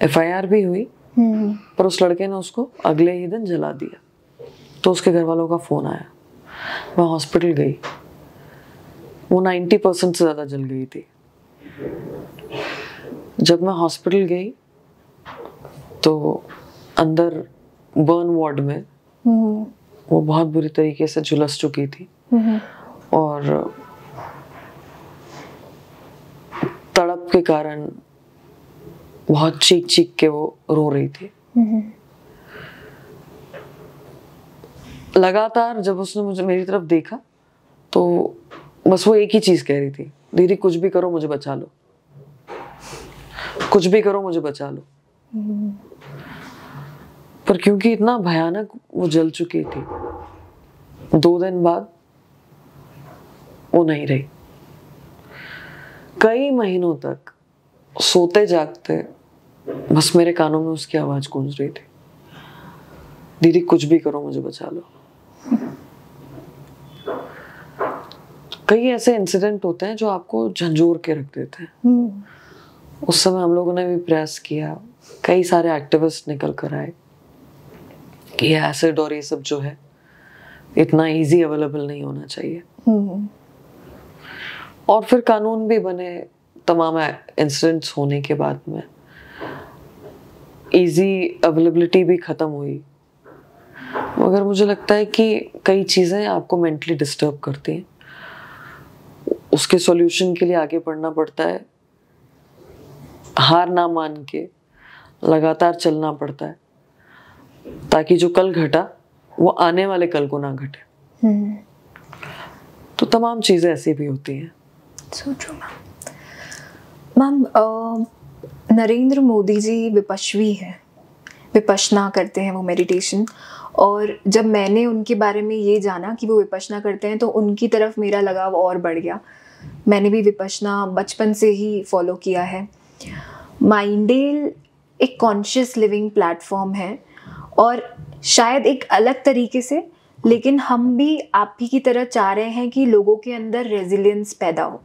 FIR भी हुई, पर उस लड़के ने उसको अगले ही दिन जला दिया। तो उसके घर वालों का फोन आया, मैं हॉस्पिटल गई, वो 90% से ज़्यादा जल गई थी। जब मैं हॉस्पिटल गई तो अंदर बर्न वार्ड में वो बहुत बुरी तरीके से झुलस चुकी थी और तड़प के कारण बहुत चीख चीख के वो रो रही थी। लगातार जब उसने मुझे मेरी तरफ देखा तो बस वो एक ही चीज कह रही थी, दीदी कुछ भी करो मुझे बचा लो, कुछ भी करो मुझे बचा लो। पर क्योंकि इतना भयानक वो जल चुकी थी, 2 दिन बाद वो नहीं रही। कई महीनों तक सोते जागते बस मेरे कानों में उसकी आवाज गूंज रही थी, दीदी कुछ भी करो मुझे बचा लो। कई ऐसे इंसिडेंट होते हैं जो आपको झंझोर के रख देते हैं। उस समय हम लोगों ने भी प्रयास किया, कई सारे एक्टिविस्ट निकल कर आए कि एसिड और ये सब जो है इतना इजी अवेलेबल नहीं होना चाहिए। और फिर कानून भी बने, तमाम इंसिडेंट्स होने के बाद में इजी अवेलेबिलिटी भी खत्म हुई। मगर मुझे लगता है कि कई चीज़ें आपको मेंटली डिस्टर्ब करती हैं, उसके सॉल्यूशन के लिए आगे बढ़ना पड़ता है, हार ना मान के लगातार चलना पड़ता है, ताकि जो कल घटा वो आने वाले कल को ना घटे। तो तमाम चीज़ें ऐसी भी होती हैं। So true, ma'am. Narendra Modi ji विपश्वी हैं, विपश्यना करते हैं वो मेडिटेशन। और जब मैंने उनके बारे में ये जाना कि वो विपश्यना करते हैं तो उनकी तरफ मेरा लगाव और बढ़ गया। मैंने भी विपश्यना बचपन से ही फॉलो किया है। माइंडेल एक कॉन्शियस लिविंग प्लेटफॉर्म है और शायद एक अलग तरीके से, लेकिन हम भी आप ही की तरह चाह रहे हैं कि लोगों के अंदर रेजिलियंस पैदा हो।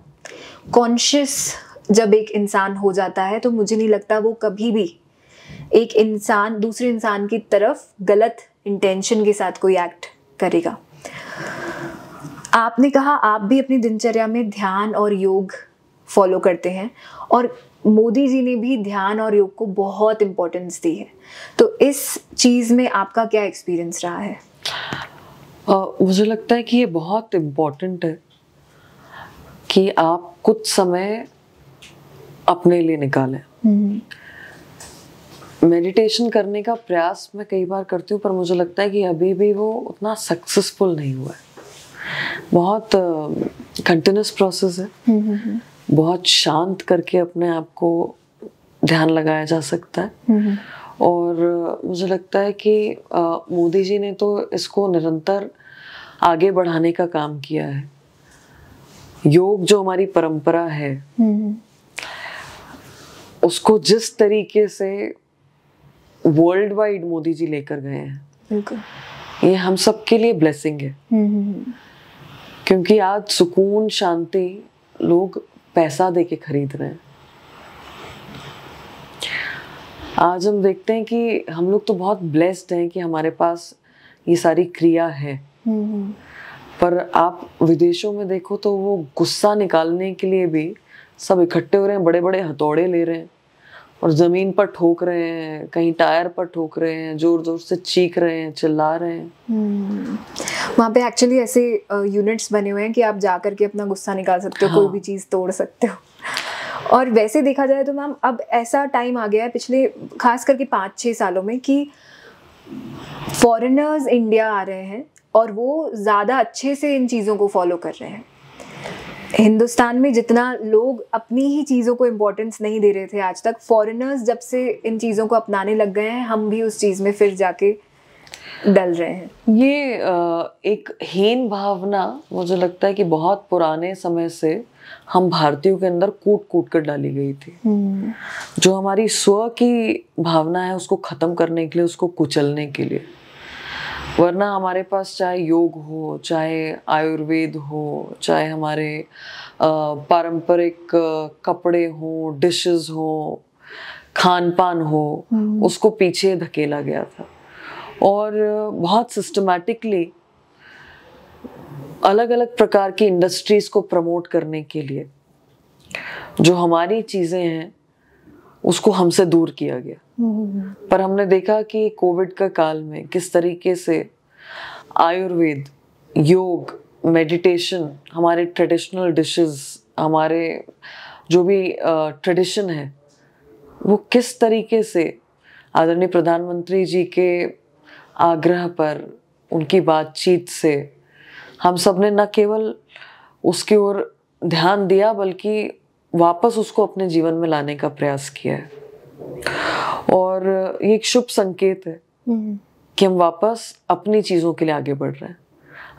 कॉन्शियस जब एक इंसान हो जाता है तो मुझे नहीं लगता वो कभी भी एक इंसान दूसरे इंसान की तरफ गलत इंटेंशन के साथ कोई एक्ट करेगा। आपने कहा आप भी अपनी दिनचर्या में ध्यान और योग फॉलो करते हैं और मोदी जी ने भी ध्यान और योग को बहुत इम्पोर्टेंस दी है, तो इस चीज़ में आपका क्या एक्सपीरियंस रहा है? मुझे लगता है कि ये बहुत इम्पोर्टेंट है कि आप कुछ समय अपने लिए निकालें। मेडिटेशन करने का प्रयास मैं कई बार करती हूँ, पर मुझे लगता है कि अभी भी वो उतना सक्सेसफुल नहीं हुआ है। बहुत कंटिन्यूस प्रोसेस है, बहुत शांत करके अपने आप को ध्यान लगाया जा सकता है। और मुझे लगता है कि मोदी जी ने तो इसको निरंतर आगे बढ़ाने का काम किया है। योग जो हमारी परंपरा है उसको जिस तरीके से वर्ल्ड वाइड मोदी जी लेकर गए हैं, ये हम सबके लिए ब्लेसिंग है। क्योंकि आज सुकून शांति लोग पैसा देके खरीद रहे हैं। आज हम देखते हैं कि हम लोग तो बहुत ब्लेस्ड हैं कि हमारे पास ये सारी क्रिया है, पर आप विदेशों में देखो तो वो गुस्सा निकालने के लिए भी सब इकट्ठे हो रहे हैं, बड़े बड़े हथौड़े ले रहे हैं और ज़मीन पर ठोक रहे हैं, कहीं टायर पर ठोक रहे हैं, जोर जोर से चीख रहे हैं, चिल्ला रहे हैं। वहाँ पे एक्चुअली ऐसे यूनिट्स बने हुए हैं कि आप जा करके अपना गुस्सा निकाल सकते हो, कोई भी चीज़ तोड़ सकते हो। और वैसे देखा जाए तो मैम अब ऐसा टाइम आ गया है पिछले खास करके 5-6 सालों में कि फॉरेनर्स इंडिया आ रहे हैं और वो ज़्यादा अच्छे से इन चीज़ों को फॉलो कर रहे हैं। हिंदुस्तान में जितना लोग अपनी ही चीज़ों को इम्पोर्टेंस नहीं दे रहे थे आज तक, फॉरेनर्स जब से इन चीज़ों को अपनाने लग गए हैं, हम भी उस चीज़ में फिर जाके डल रहे हैं। ये एक हीन भावना मुझे लगता है कि बहुत पुराने समय से हम भारतीयों के अंदर कूट कूट कर डाली गई थी। जो हमारी स्व की भावना है उसको खत्म करने के लिए, उसको कुचलने के लिए। वरना हमारे पास चाहे योग हो, चाहे आयुर्वेद हो, चाहे हमारे पारंपरिक कपड़े हो, डिशेस हो, खान पान हो, उसको पीछे धकेला गया था। और बहुत सिस्टमैटिकली अलग अलग प्रकार की इंडस्ट्रीज को प्रमोट करने के लिए जो हमारी चीज़ें हैं उसको हमसे दूर किया गया। पर हमने देखा कि कोविड का काल में किस तरीके से आयुर्वेद, योग, मेडिटेशन, हमारे ट्रेडिशनल डिशेस, हमारे जो भी ट्रेडिशन है वो किस तरीके से आदरणीय प्रधानमंत्री जी के आग्रह पर, उनकी बातचीत से हम सब ने न केवल उसकी ओर ध्यान दिया बल्कि वापस उसको अपने जीवन में लाने का प्रयास किया है। और ये एक शुभ संकेत है कि हम वापस अपनी चीजों के लिए आगे बढ़ रहे हैं।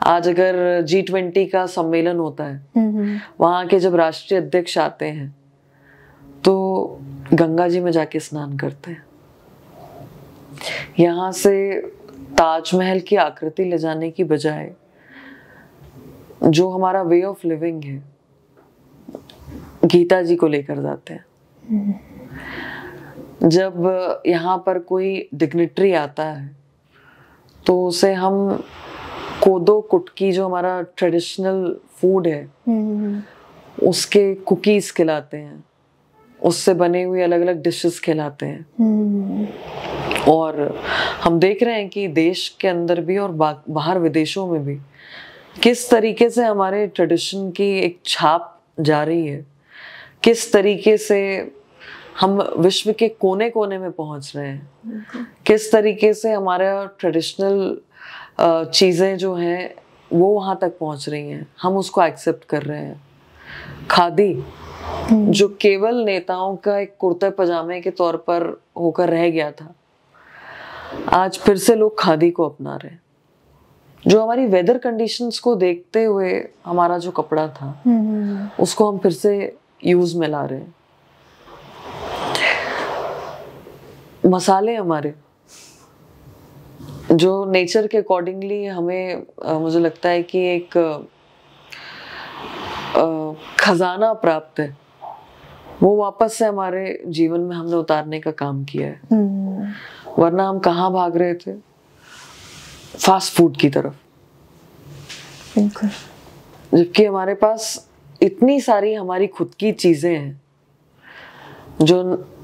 आज अगर G20 का सम्मेलन होता है, वहां के जब राष्ट्रीय अध्यक्ष आते हैं तो गंगा जी में जाके स्नान करते हैं। यहाँ से ताजमहल की आकृति ले जाने की बजाय जो हमारा वे ऑफ लिविंग है, गीता जी को लेकर जाते हैं। जब यहाँ पर कोई डिग्निटरी आता है तो उसे हम कोदो कुटकी, जो हमारा ट्रेडिशनल फूड है, उसके कुकीज खिलाते हैं, उससे बने हुए अलग अलग डिशेस खिलाते हैं। और हम देख रहे हैं कि देश के अंदर भी और बाहर विदेशों में भी किस तरीके से हमारे ट्रेडिशन की एक छाप जा रही है, किस तरीके से हम विश्व के कोने कोने में पहुंच रहे हैं, किस तरीके से हमारा ट्रेडिशनल चीज़ें जो हैं वो वहाँ तक पहुँच रही हैं, हम उसको एक्सेप्ट कर रहे हैं। खादी जो केवल नेताओं का एक कुर्ते पजामे के तौर पर होकर रह गया था, आज फिर से लोग खादी को अपना रहे हैं। जो हमारी वेदर कंडीशंस को देखते हुए हमारा जो कपड़ा था उसको हम फिर से यूज में ला रहे हैं। मसाले हमारे जो नेचर के अकॉर्डिंगली हमें मुझे लगता है कि एक खजाना प्राप्त है, वो वापस से हमारे जीवन में हमने उतारने का काम किया है। वरना हम कहाँ भाग रहे थे? फास्ट फूड की तरफ। जबकि हमारे पास इतनी सारी हमारी खुद की चीजें हैं जो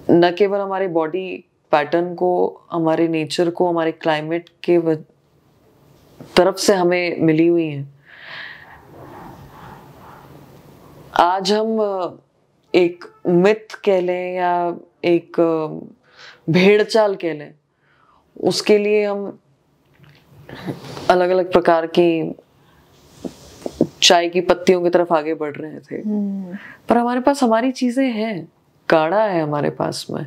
न केवल हमारे बॉडी पैटर्न को, हमारे नेचर को, हमारे क्लाइमेट के तरफ से हमें मिली हुई हैं। आज हम एक मिथ कह लें या एक भेड़ चाल कह लें, उसके लिए हम अलग अलग प्रकार की चाय की पत्तियों की तरफ आगे बढ़ रहे थे। पर हमारे पास हमारी चीजें हैं, काढ़ा है हमारे पास में,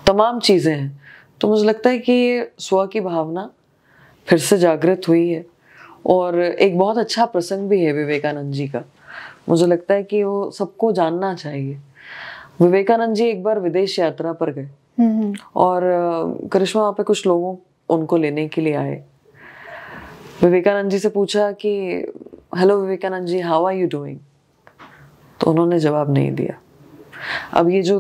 तमाम चीजें हैं। तो मुझे लगता है कि ये स्व की भावना फिर से जागृत हुई है। और एक बहुत अच्छा प्रसंग भी है विवेकानंद जी का, मुझे लगता है कि वो सबको जानना चाहिए। विवेकानंद जी एक बार विदेश यात्रा पर गए और करिश्मा वहाँ पे कुछ लोगों उनको लेने के लिए आए। विवेकानंद जी से पूछा कि hello Vivekananda ji, how are you doing? तो उन्होंने जवाब नहीं दिया। अब ये जो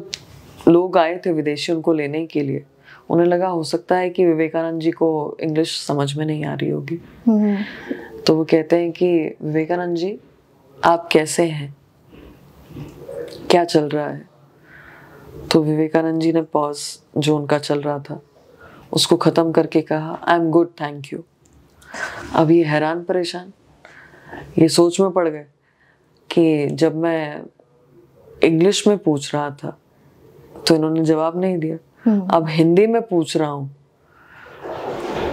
लोग आए थे विदेशी उनको लेने के लिए, उन्हें लगा हो सकता है कि विवेकानंद जी को इंग्लिश समझ में नहीं आ रही होगी। तो वो कहते हैं कि विवेकानंद जी आप कैसे हैं, क्या चल रहा है? तो विवेकानंद जी ने पॉज जो उनका चल रहा था उसको खत्म करके कहा, I am good thank you. अब ये हैरान परेशान, ये सोच में पड़ गए कि जब मैं इंग्लिश में पूछ रहा था तो इन्होंने जवाब नहीं दिया, अब हिंदी में पूछ रहा हूं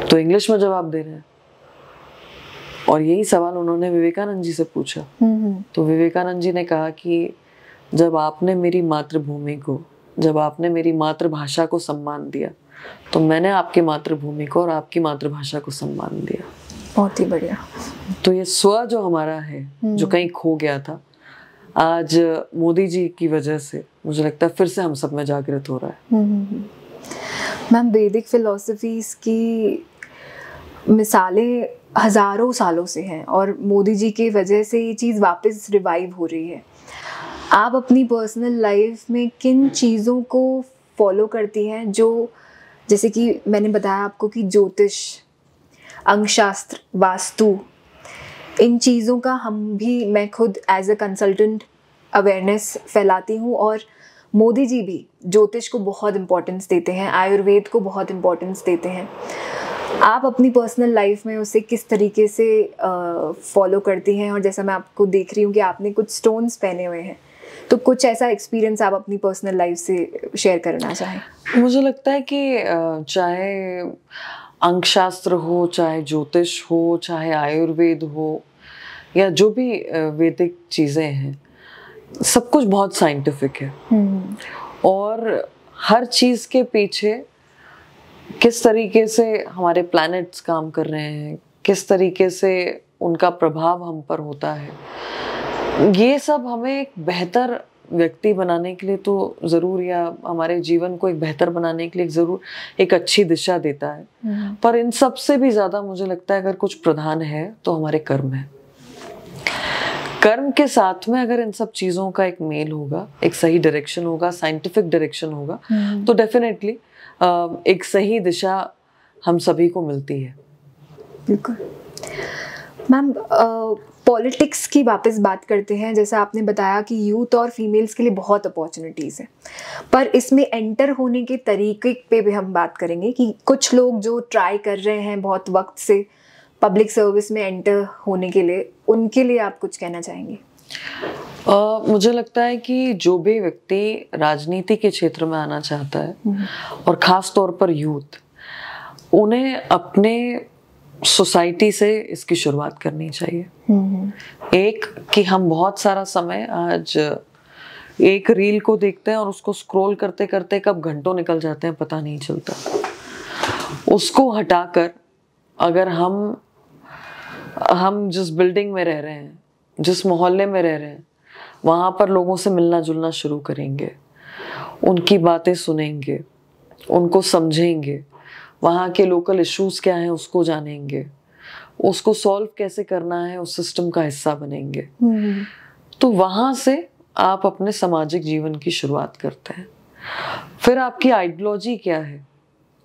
तो इंग्लिश में जवाब दे रहे हैं। और यही सवाल उन्होंने विवेकानंद जी से पूछा। तो विवेकानंद जी ने कहा कि जब आपने मेरी मातृभूमि को, जब आपने मेरी मातृभाषा को सम्मान दिया तो मैंने आपकी मातृभूमि को और आपकी मातृभाषा को सम्मान दिया। बहुत ही बढ़िया। तो ये स्व जो हमारा है, जो कहीं खो गया था, आज मोदी जी की वजह से मुझे लगता है फिर से हम सब में जागृत हो रहा है। मैम, वैदिक फिलॉसफीज की मिसालें हजारों सालों से हैं और मोदी जी की वजह से ये चीज़ वापस रिवाइव हो रही है। आप अपनी पर्सनल लाइफ में किन चीज़ों को फॉलो करती हैं, जो जैसे कि मैंने बताया आपको कि ज्योतिष, अंकशास्त्र, वास्तु, इन चीज़ों का मैं खुद एज अ कंसल्टेंट अवेयरनेस फैलाती हूँ। और मोदी जी भी ज्योतिष को बहुत इम्पोर्टेंस देते हैं, आयुर्वेद को बहुत इम्पोर्टेंस देते हैं। आप अपनी पर्सनल लाइफ में उसे किस तरीके से फॉलो करती हैं? और जैसा मैं आपको देख रही हूँ कि आपने कुछ स्टोन्स पहने हुए हैं, तो कुछ ऐसा एक्सपीरियंस आप अपनी पर्सनल लाइफ से शेयर करना चाहें? मुझे लगता है कि चाहे अंकशास्त्र हो, चाहे ज्योतिष हो, चाहे आयुर्वेद हो, या जो भी वैदिक चीज़ें हैं, सब कुछ बहुत साइंटिफिक है। और हर चीज़ के पीछे किस तरीके से हमारे प्लैनेट्स काम कर रहे हैं, किस तरीके से उनका प्रभाव हम पर होता है, ये सब हमें एक बेहतर व्यक्ति बनाने के लिए तो ज़रूर, या हमारे जीवन को एक बेहतर बनाने के लिए ज़रूर एक अच्छी दिशा देता है। पर इन सब से भी ज़्यादा मुझे लगता है अगर कुछ प्रधान है तो हमारे कर्म है। कर्म के साथ में अगर इन सब चीज़ों का एक मेल होगा, एक सही डायरेक्शन होगा, साइंटिफिक डायरेक्शन होगा, तो डेफिनेटली एक सही दिशा हम सभी को मिलती है। बिल्कुल। मैम, पॉलिटिक्स की वापस बात करते हैं। जैसा आपने बताया कि यूथ और फीमेल्स के लिए बहुत अपॉर्चुनिटीज़ हैं, पर इसमें एंटर होने के तरीके पे भी हम बात करेंगे कि कुछ लोग जो ट्राई कर रहे हैं बहुत वक्त से पब्लिक सर्विस में एंटर होने के लिए, उनके लिए आप कुछ कहना चाहेंगे? मुझे लगता है कि जो भी व्यक्ति राजनीति के क्षेत्र में आना चाहता है और ख़ास तौर पर यूथ, उन्हें अपने सोसाइटी से इसकी शुरुआत करनी चाहिए। एक कि हम बहुत सारा समय आज एक रील को देखते हैं और उसको स्क्रॉल करते करते कब घंटों निकल जाते हैं पता नहीं चलता। उसको हटाकर अगर हम जिस बिल्डिंग में रह रहे हैं, जिस मोहल्ले में रह रहे हैं, वहाँ पर लोगों से मिलना जुलना शुरू करेंगे, उनकी बातें सुनेंगे, उनको समझेंगे, वहाँ के लोकल इश्यूज क्या हैं उसको जानेंगे, उसको सॉल्व कैसे करना है उस सिस्टम का हिस्सा बनेंगे, तो वहाँ से आप अपने सामाजिक जीवन की शुरुआत करते हैं। फिर आपकी आइडियोलॉजी क्या है,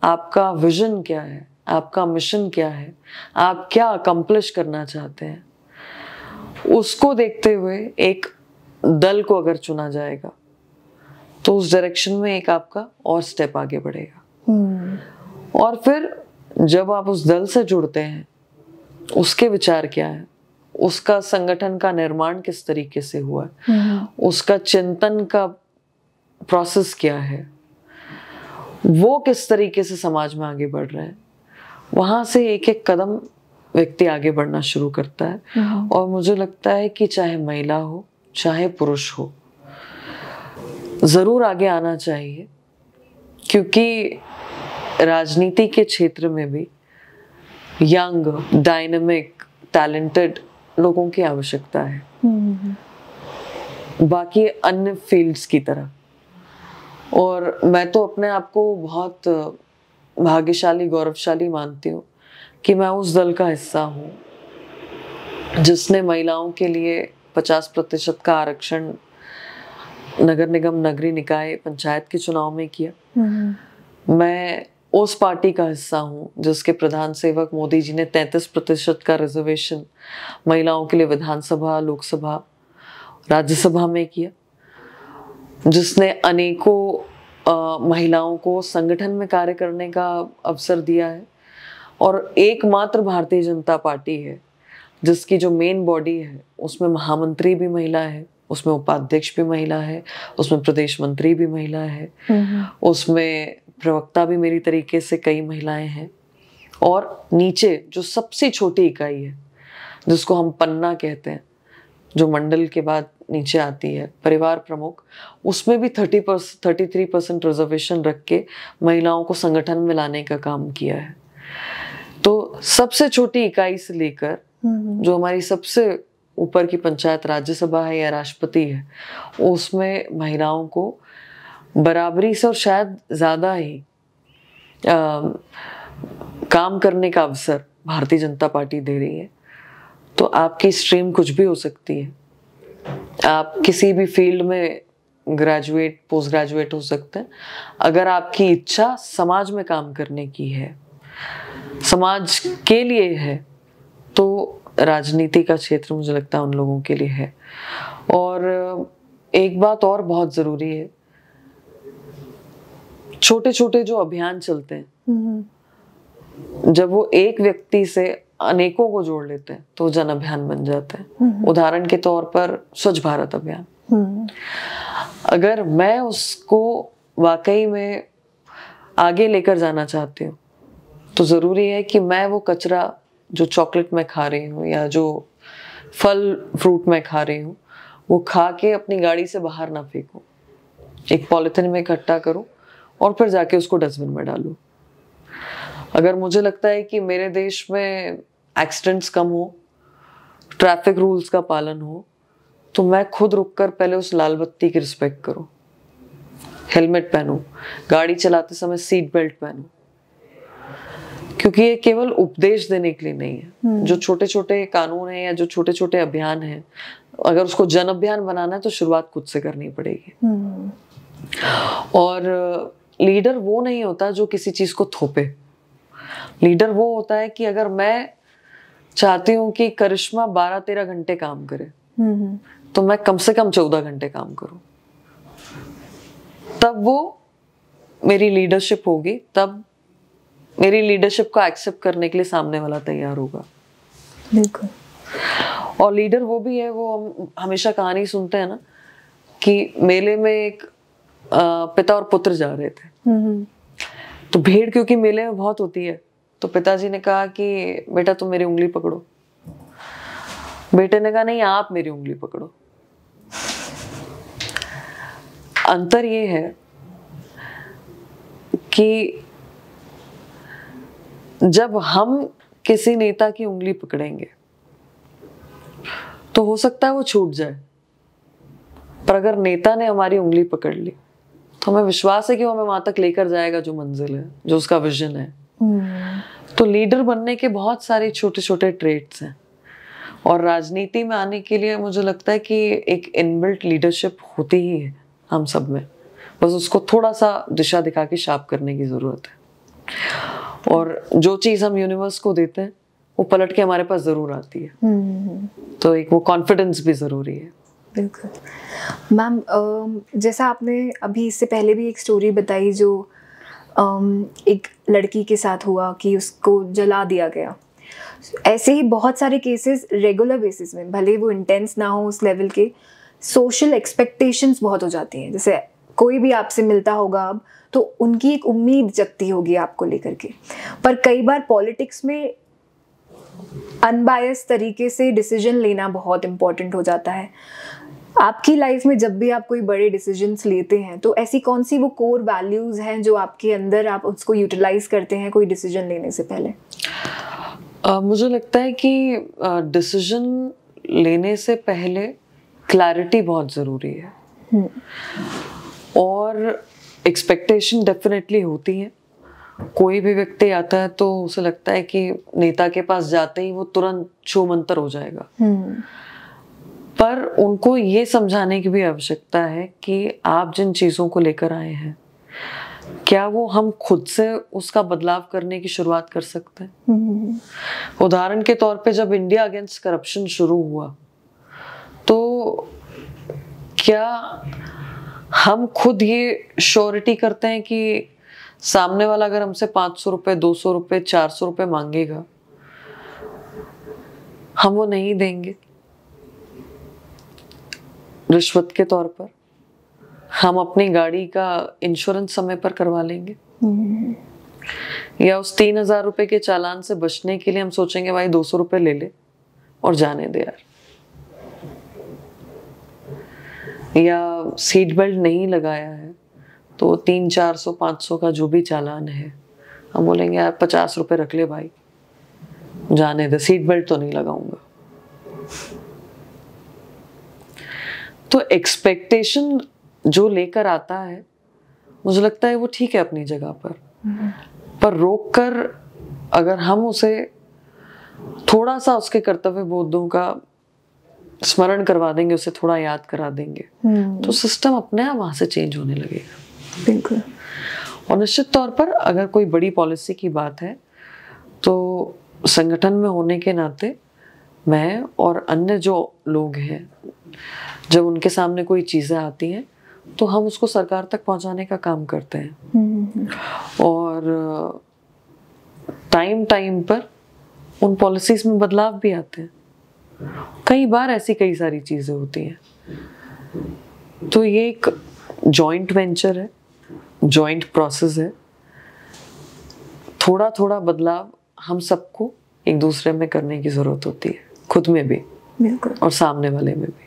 आपका विजन क्या है, आपका मिशन क्या है, आप क्या अकम्प्लिश करना चाहते हैं, उसको देखते हुए एक दल को अगर चुना जाएगा तो उस डायरेक्शन में एक आपका और स्टेप आगे बढ़ेगा। और फिर जब आप उस दल से जुड़ते हैं, उसके विचार क्या है, उसका संगठन का निर्माण किस तरीके से हुआ है, उसका चिंतन का प्रोसेस क्या है, वो किस तरीके से समाज में आगे बढ़ रहे हैं, वहां से एक एक कदम व्यक्ति आगे बढ़ना शुरू करता है। और मुझे लगता है कि चाहे महिला हो चाहे पुरुष हो, जरूर आगे आना चाहिए, क्योंकि राजनीति के क्षेत्र में भी यंग, डायनामिक, टैलेंटेड लोगों की आवश्यकता है, बाकी अन्य फील्ड्स की तरह। और मैं तो अपने आप को बहुत भाग्यशाली, गौरवशाली मानती हूँ कि मैं उस दल का हिस्सा हूँ जिसने महिलाओं के लिए 50% का आरक्षण नगर निगम, नगरीय निकाय, पंचायत के चुनाव में किया। मैं उस पार्टी का हिस्सा हूँ जिसके प्रधान सेवक मोदी जी ने 33% का रिजर्वेशन महिलाओं के लिए विधानसभा, लोकसभा, राज्यसभा में किया, जिसने अनेकों महिलाओं को संगठन में कार्य करने का अवसर दिया है। और एकमात्र भारतीय जनता पार्टी है जिसकी जो मेन बॉडी है उसमें महामंत्री भी महिला है, उसमें उपाध्यक्ष भी महिला है, उसमें प्रदेश मंत्री भी महिला है, उसमें प्रवक्ता भी मेरी तरीके से कई महिलाएं हैं। और नीचे जो सबसे छोटी इकाई है जिसको हम पन्ना कहते हैं, जो मंडल के बाद नीचे आती है, परिवार प्रमुख, उसमें भी 33% रिजर्वेशन रख के महिलाओं को संगठन में लाने का काम किया है। तो सबसे छोटी इकाई से लेकर जो हमारी सबसे ऊपर की पंचायत, राज्यसभा है या राष्ट्रपति है, उसमें महिलाओं को बराबरी से और शायद ज़्यादा ही काम करने का अवसर भारतीय जनता पार्टी दे रही है। तो आपकी स्ट्रीम कुछ भी हो सकती है, आप किसी भी फील्ड में ग्रेजुएट, पोस्ट ग्रेजुएट हो सकते हैं। अगर आपकी इच्छा समाज में काम करने की है, समाज के लिए है, तो राजनीति का क्षेत्र मुझे लगता है उन लोगों के लिए है। और एक बात और बहुत ज़रूरी है, छोटे छोटे जो अभियान चलते हैं, जब वो एक व्यक्ति से अनेकों को जोड़ लेते हैं तो जन अभियान बन जाते हैं। उदाहरण के तौर पर स्वच्छ भारत अभियान, अगर मैं उसको वाकई में आगे लेकर जाना चाहती हूँ तो ज़रूरी है कि मैं वो कचरा जो चॉकलेट में खा रही हूँ या जो फल फ्रूट में खा रही हूँ, वो खा के अपनी गाड़ी से बाहर ना फेंकूं, एक पॉलिथीन में इकट्ठा करूँ और फिर जाके उसको डस्टबिन में डालूं। अगर मुझे लगता है कि मेरे देश में एक्सीडेंट्स कम हो, ट्रैफिक रूल्स का पालन हो, तो मैं खुद रुककर पहले उस लाल बत्ती की रिस्पेक्ट करूं, हेलमेट पहनूं, गाड़ी चलाते समय सीट बेल्ट पहनूं, क्योंकि ये केवल उपदेश देने के लिए नहीं है। जो छोटे छोटे कानून है या जो छोटे छोटे अभियान है, अगर उसको जन अभियान बनाना है तो शुरुआत खुद से करनी पड़ेगी। और लीडर वो नहीं होता जो किसी चीज को थोपे। लीडर वो होता है कि अगर मैं चाहती हूँ कि करिश्मा 12-13 घंटे काम करे, तो मैं कम से कम 14 घंटे काम करूं, तब वो मेरी लीडरशिप होगी, तब मेरी लीडरशिप को एक्सेप्ट करने के लिए सामने वाला तैयार होगा। बिल्कुल। और लीडर वो भी है, वो हम हमेशा कहानी सुनते हैं ना कि मेले में एक पिता और पुत्र जा रहे थे, तो भीड़ क्योंकि मेले में बहुत होती है, तो पिताजी ने कहा कि बेटा तुम मेरी उंगली पकड़ो। बेटे ने कहा नहीं, आप मेरी उंगली पकड़ो। अंतर ये है कि जब हम किसी नेता की उंगली पकड़ेंगे तो हो सकता है वो छूट जाए, पर अगर नेता ने हमारी उंगली पकड़ ली तो हमें विश्वास है कि वो हमें वहां तक लेकर जाएगा जो मंजिल है, जो उसका विजन है। तो लीडर बनने के बहुत सारे छोटे छोटे ट्रेट्स हैं, और राजनीति में आने के लिए मुझे लगता है कि एक इनबिल्ट लीडरशिप होती ही है हम सब में, बस उसको थोड़ा सा दिशा दिखा के शार्प करने की जरूरत है। और जो चीज हम यूनिवर्स को देते हैं वो पलट के हमारे पास जरूर आती है। तो एक वो कॉन्फिडेंस भी जरूरी है। बिल्कुल। मैम, जैसा आपने अभी इससे पहले भी एक स्टोरी बताई जो एक लड़की के साथ हुआ कि उसको जला दिया गया, ऐसे ही बहुत सारे केसेस रेगुलर बेसिस में, भले वो इंटेंस ना हो उस लेवल के, सोशल एक्सपेक्टेशंस बहुत हो जाती हैं। जैसे कोई भी आपसे मिलता होगा अब, तो उनकी एक उम्मीद जगती होगी आपको लेकर के। पर कई बार पॉलिटिक्स में अनबायस तरीके से डिसीजन लेना बहुत इम्पोर्टेंट हो जाता है। आपकी लाइफ में जब भी आप कोई बड़े डिसीजंस लेते हैं, तो ऐसी कौन सी वो कोर वैल्यूज हैं जो आपके अंदर आप उसको यूटिलाइज करते हैं कोई डिसीजन लेने से पहले? मुझे लगता है कि डिसीजन लेने से पहले क्लैरिटी बहुत ज़रूरी है। और एक्सपेक्टेशन डेफिनेटली होती है। कोई भी व्यक्ति आता है तो उसे लगता है कि नेता के पास जाते ही वो तुरंत छू मंतर हो जाएगा। पर उनको ये समझाने की भी आवश्यकता है कि आप जिन चीज़ों को लेकर आए हैं, क्या वो हम खुद से उसका बदलाव करने की शुरुआत कर सकते हैं। उदाहरण के तौर पे जब इंडिया अगेंस्ट करप्शन शुरू हुआ, तो क्या हम खुद ये श्योरिटी करते हैं कि सामने वाला अगर हमसे 500 रुपए, 200 रुपए, 400 रुपए मांगेगा, हम वो नहीं देंगे रिश्वत के तौर पर? हम अपनी गाड़ी का इंश्योरेंस समय पर करवा लेंगे? या उस 3000 रुपए के चालान से बचने के लिए हम सोचेंगे भाई 200 रुपए ले ले और जाने दे यार। या सीट बेल्ट नहीं लगाया है तो 300, 400, 500 का जो भी चालान है, हम बोलेंगे यार 50 रुपए रख ले भाई, जाने दे, सीट बेल्ट तो नहीं लगाऊंगा। तो एक्सपेक्टेशन जो लेकर आता है, मुझे लगता है वो ठीक है अपनी जगह पर रोक कर अगर हम उसे थोड़ा सा उसके कर्तव्य बोधों का स्मरण करवा देंगे, उसे थोड़ा याद करा देंगे, तो सिस्टम अपने आप वहां से चेंज होने लगेगा। बिल्कुल। और निश्चित तौर पर अगर कोई बड़ी पॉलिसी की बात है, तो संगठन में होने के नाते मैं और अन्य जो लोग हैं, जब उनके सामने कोई चीज़ें आती हैं तो हम उसको सरकार तक पहुंचाने का काम करते हैं। और टाइम टाइम पर उन पॉलिसीज में बदलाव भी आते हैं। कई बार ऐसी कई सारी चीज़ें होती हैं। तो ये एक जॉइंट वेंचर है, जॉइंट प्रोसेस है। थोड़ा थोड़ा बदलाव हम सबको एक दूसरे में करने की ज़रूरत होती है, खुद में भी और सामने वाले में भी।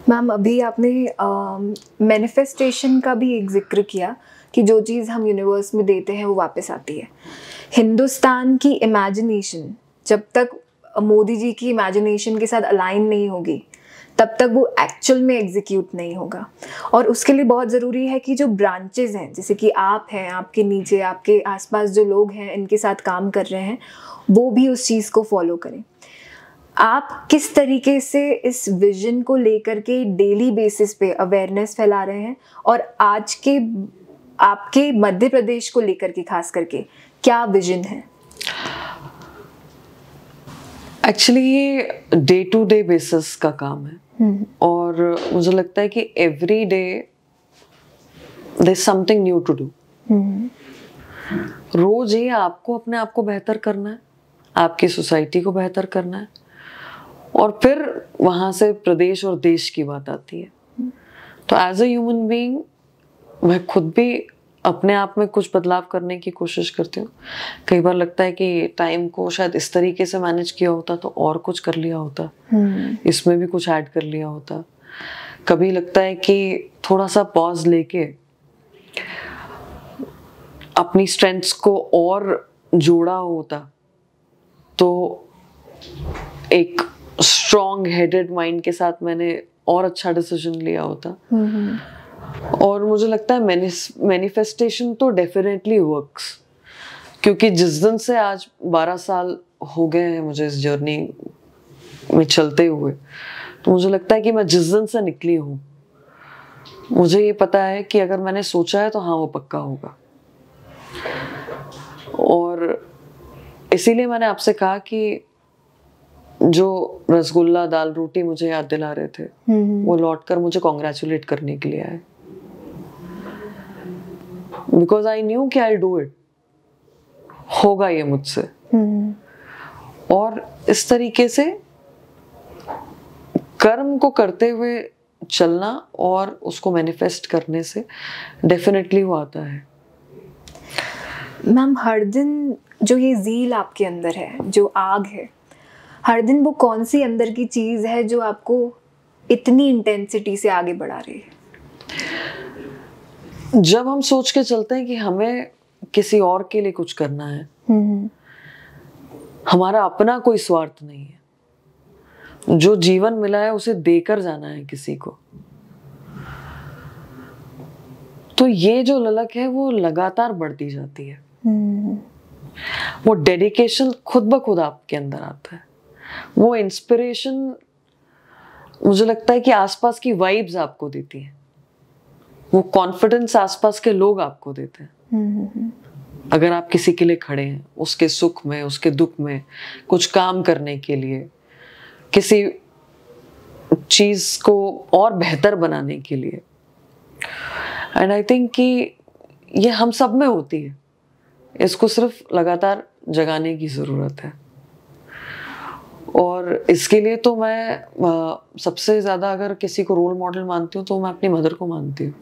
मैम, अभी आपने मैनिफेस्टेशन का भी एक जिक्र किया कि जो चीज़ हम यूनिवर्स में देते हैं वो वापस आती है। हिंदुस्तान की इमेजिनेशन जब तक मोदी जी की इमेजिनेशन के साथ अलाइन नहीं होगी तब तक वो एक्चुअल में एग्जीक्यूट नहीं होगा। और उसके लिए बहुत ज़रूरी है कि जो ब्रांचेस हैं, जैसे कि आप हैं, आपके नीचे आपके आसपास जो लोग हैं इनके साथ काम कर रहे हैं, वो भी उस चीज़ को फॉलो करें। आप किस तरीके से इस विजन को लेकर के डेली बेसिस पे अवेयरनेस फैला रहे हैं, और आज के आपके मध्य प्रदेश को लेकर के खास करके क्या विजन है? एक्चुअली ये डे टू डे बेसिस का काम है, और मुझे लगता है कि every day there is something new to do. रोज ही आपको अपने आप को बेहतर करना है, आपकी सोसाइटी को बेहतर करना है, और फिर वहां से प्रदेश और देश की बात आती है। तो एज अ ह्यूमन बीइंग मैं खुद भी अपने आप में कुछ बदलाव करने की कोशिश करती हूँ। कई बार लगता है कि टाइम को शायद इस तरीके से मैनेज किया होता तो और कुछ कर लिया होता, इसमें भी कुछ ऐड कर लिया होता। कभी लगता है कि थोड़ा सा पॉज लेके अपनी स्ट्रेंथ्स को और जोड़ा होता तो एक स्ट्रॉन्ग हेडेड माइंड के साथ मैंने और अच्छा डिसीजन लिया होता। और मुझे लगता है मैनिफेस्टेशन तो डेफिनेटली वर्क्स, क्योंकि जिस दिन से आज 12 साल हो गए हैं मुझे इस जर्नी में चलते हुए, तो मुझे लगता है कि मैं जिस दिन से निकली हूँ मुझे ये पता है कि अगर मैंने सोचा है तो हाँ वो पक्का होगा। और इसीलिए मैंने आपसे कहा कि जो रसगुल्ला दाल रोटी मुझे याद दिला रहे थे वो लौटकर मुझे कॉन्ग्रेचुलेट करने के लिए आए, बिकॉज आई न्यू कि आई डू इट, होगा ये मुझसे। और इस तरीके से कर्म को करते हुए चलना और उसको मैनिफेस्ट करने से डेफिनेटली वो आता है। मैम, हर दिन जो ये ज़ील आपके अंदर है, जो आग है, हर दिन वो कौन सी अंदर की चीज़ है जो आपको इतनी इंटेंसिटी से आगे बढ़ा रही है? जब हम सोच के चलते हैं कि हमें किसी और के लिए कुछ करना है, हमारा अपना कोई स्वार्थ नहीं है, जो जीवन मिला है उसे देकर जाना है किसी को, तो ये जो ललक है वो लगातार बढ़ती जाती है। वो डेडिकेशन खुद ब खुद आपके अंदर आता है, वो इंस्पिरेशन मुझे लगता है कि आसपास की वाइब्स आपको देती है, वो कॉन्फिडेंस आसपास के लोग आपको देते हैं। अगर आप किसी के लिए खड़े हैं, उसके सुख में उसके दुख में कुछ काम करने के लिए, किसी चीज को और बेहतर बनाने के लिए, एंड आई थिंक कि ये हम सब में होती है, इसको सिर्फ लगातार जगाने की जरूरत है। और इसके लिए तो मैं सबसे ज्यादा अगर किसी को रोल मॉडल मानती हूँ तो मैं अपनी मदर को मानती हूँ।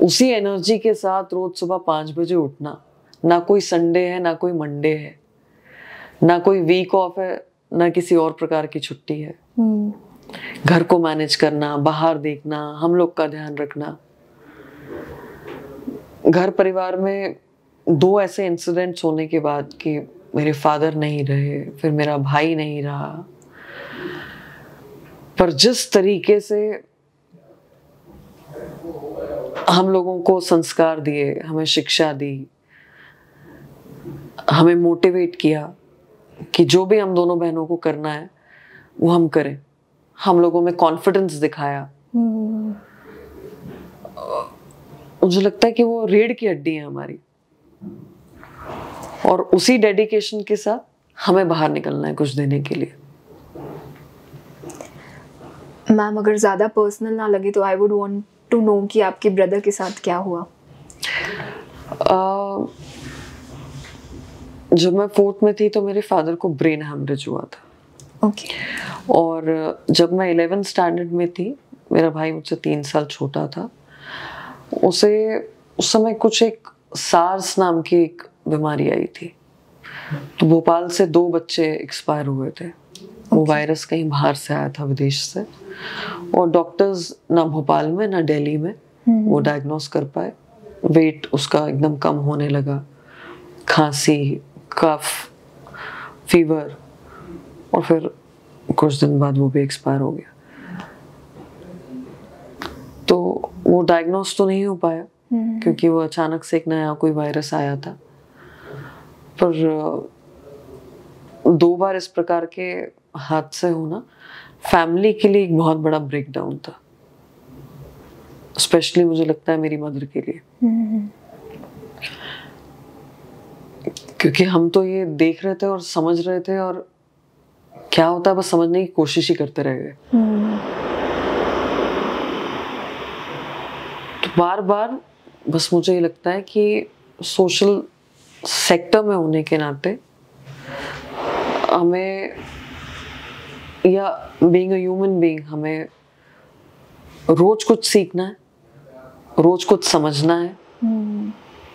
उसी एनर्जी के साथ रोज सुबह 5 बजे उठना, ना कोई संडे है ना कोई मंडे है, ना कोई वीक ऑफ है ना किसी और प्रकार की छुट्टी है। घर को मैनेज करना, बाहर देखना, हम लोग का ध्यान रखना। घर परिवार में 2 ऐसे इंसिडेंट्स होने के बाद कि मेरे फादर नहीं रहे, फिर मेरा भाई नहीं रहा, पर जिस तरीके से हम लोगों को संस्कार दिए, हमें शिक्षा दी, हमें मोटिवेट किया कि जो भी हम दोनों बहनों को करना है वो हम करें, हम लोगों में कॉन्फिडेंस दिखाया। मुझे लगता है कि वो रीढ़ की हड्डी है हमारी, और उसी डेडिकेशन के साथ हमें बाहर निकलना है कुछ देने के लिए। मैम, अगर ज़्यादा पर्सनल ना लगे तो I would want to know कि आपके ब्रदर के साथ क्या हुआ? जब मैं 4th में थी तो मेरे फादर को ब्रेन हैमरेज हुआ था। ओके। और जब मैं 11th स्टैंडर्ड में थी, मेरा भाई मुझसे 3 साल छोटा था, उसे उस समय कुछ एक सार्स नाम की एक बीमारी आई थी, तो भोपाल से 2 बच्चे एक्सपायर हुए थे। वो वायरस कहीं बाहर से आया था, विदेश से, और डॉक्टर्स ना भोपाल में ना दिल्ली में वो डायग्नोस कर पाए। वेट उसका एकदम कम होने लगा, खांसी, कफ, फीवर, और फिर कुछ दिन बाद वो भी एक्सपायर हो गया। तो वो डायग्नोस तो नहीं हो पाया क्योंकि वो अचानक से एक नया कोई वायरस आया था। पर 2 बार इस प्रकार के हादसे होना फैमिली के लिए एक बहुत बड़ा ब्रेकडाउन था, स्पेशली मुझे लगता है मेरी मदर के लिए। क्योंकि हम तो ये देख रहे थे और समझ रहे थे, और क्या होता है बस समझने की कोशिश ही करते रह गए। तो बार बार बस मुझे ये लगता है कि सोशल सेक्टर में होने के नाते हमें, या बीइंग अ ह्यूमन बीइंग, हमें रोज कुछ सीखना है, रोज कुछ समझना है,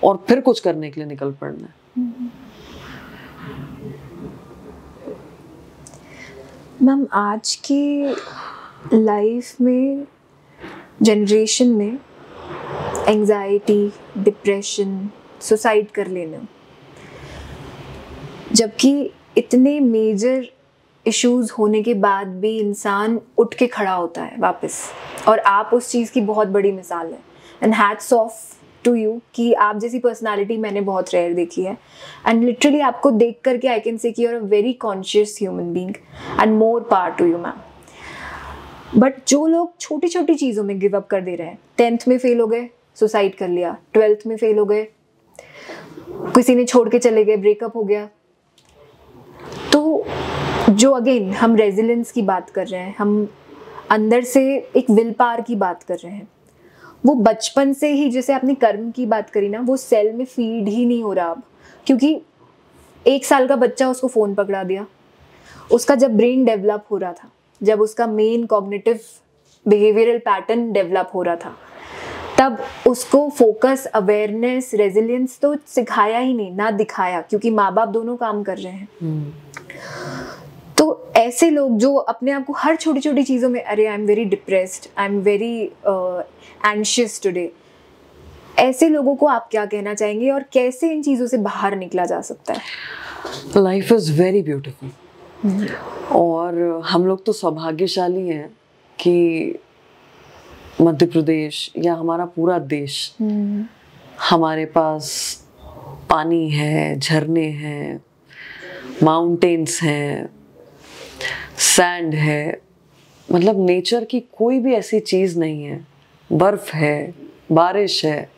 और फिर कुछ करने के लिए निकल पड़ना है। मैम, आज की लाइफ में, जनरेशन में एंजाइटी, डिप्रेशन, सुसाइड कर लेना, जबकि इतने मेजर इश्यूज होने के बाद भी इंसान उठ के खड़ा होता है वापस, और आप उस चीज़ की बहुत बड़ी मिसाल है। And hats off to you कि आप जैसी पर्सनालिटी मैंने बहुत रेयर देखी है। एंड लिटरली आपको देख करके आई कैन से कि you are a very conscious human being, and more power to you ma'am. But जो लोग छोटी छोटी चीज़ों में गिव अप कर दे रहे हैं, 10th में फेल हो गए, सुसाइड कर लिया, 12th में फेल हो गए, किसी ने छोड़ के चले गए, ब्रेकअप हो गया, तो जो अगेन हम रेजिलियंस की बात कर रहे हैं, हम अंदर से एक विल पावर की बात कर रहे हैं, वो बचपन से ही, जैसे आपने कर्म की बात करी ना, वो सेल में फीड ही नहीं हो रहा अब। क्योंकि 1 साल का बच्चा, उसको फ़ोन पकड़ा दिया, उसका जब ब्रेन डेवलप हो रहा था, जब उसका main cognitive behavioural pattern develop हो रहा था, तब उसको फोकस, अवेयरनेस, रेजिलियंस तो सिखाया ही नहीं, ना दिखाया, क्योंकि माँ बाप दोनों काम कर रहे हैं। तो ऐसे लोग जो अपने आप को हर छोटी छोटी चीज़ों में, अरे I am very depressed, I am very anxious today, ऐसे लोगों को आप क्या कहना चाहेंगे और कैसे इन चीज़ों से बाहर निकला जा सकता है? लाइफ इज़ वेरी ब्यूटीफुल, और हम लोग तो सौभाग्यशाली हैं कि मध्य प्रदेश या हमारा पूरा देश, हमारे पास पानी है, झरने हैं, माउंटेन्स हैं, सैंड है, मतलब नेचर की कोई भी ऐसी चीज़ नहीं है, बर्फ है, बारिश है,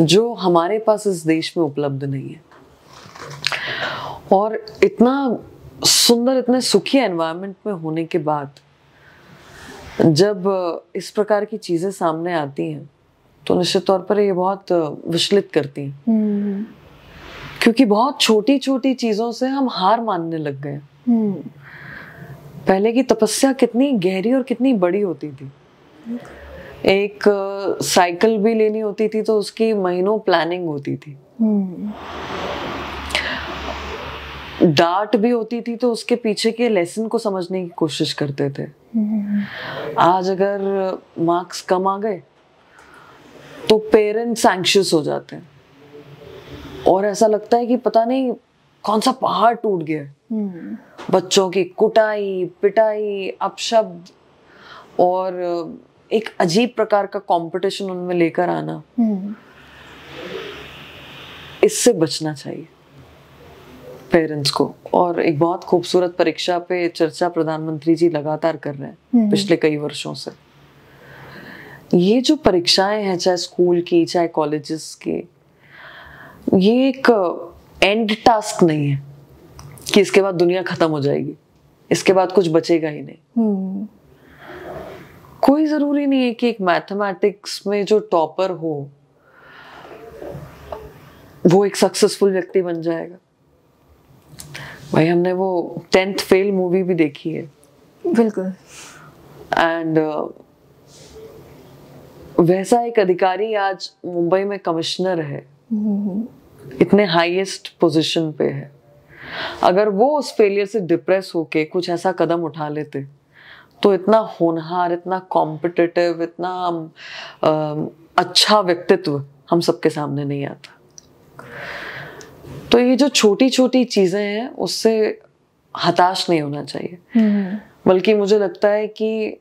जो हमारे पास इस देश में उपलब्ध नहीं है। और इतना सुंदर, इतने सुखी एनवायरनमेंट में होने के बाद जब इस प्रकार की चीज़ें सामने आती हैं, तो निश्चित तौर पर ये बहुत विचलित करती हैं। क्योंकि बहुत छोटी छोटी चीज़ों से हम हार मानने लग गए। पहले की तपस्या कितनी गहरी और कितनी बड़ी होती थी। एक साइकिल भी लेनी होती थी तो उसकी महीनों प्लानिंग होती थी। डांट भी होती थी तो उसके पीछे के लेसन को समझने की कोशिश करते थे। आज अगर मार्क्स कम आ गए तो पेरेंट्स एंग्शियस हो जाते हैं और ऐसा लगता है कि पता नहीं कौन सा पहाड़ टूट गया है। बच्चों की कुटाई, पिटाई, अपशब्द और एक अजीब प्रकार का कंपटीशन उनमें लेकर आना, इससे बचना चाहिए पेरेंट्स को। और एक बहुत खूबसूरत परीक्षा पे चर्चा प्रधानमंत्री जी लगातार कर रहे हैं पिछले कई वर्षों से। ये जो परीक्षाएं हैं, चाहे स्कूल की चाहे कॉलेजेस की, ये एक एंड टास्क नहीं है कि इसके बाद दुनिया खत्म हो जाएगी, इसके बाद कुछ बचेगा ही नहीं। कोई जरूरी नहीं है कि एक मैथमेटिक्स में जो टॉपर हो वो एक सक्सेसफुल व्यक्ति बन जाएगा। भाई हमने वो 10th फेल मूवी भी देखी है। बिल्कुल। एंड वैसा एक अधिकारी आज मुंबई में कमिश्नर है, इतने हाईएस्ट पोजीशन पे है। अगर वो उस फेलियर से डिप्रेस होके कुछ ऐसा कदम उठा लेते तो इतना होनहार, इतना कॉम्पिटिटिव, इतना अच्छा व्यक्तित्व हम सबके सामने नहीं आता। तो ये जो छोटी छोटी चीजें हैं उससे हताश नहीं होना चाहिए, बल्कि मुझे लगता है कि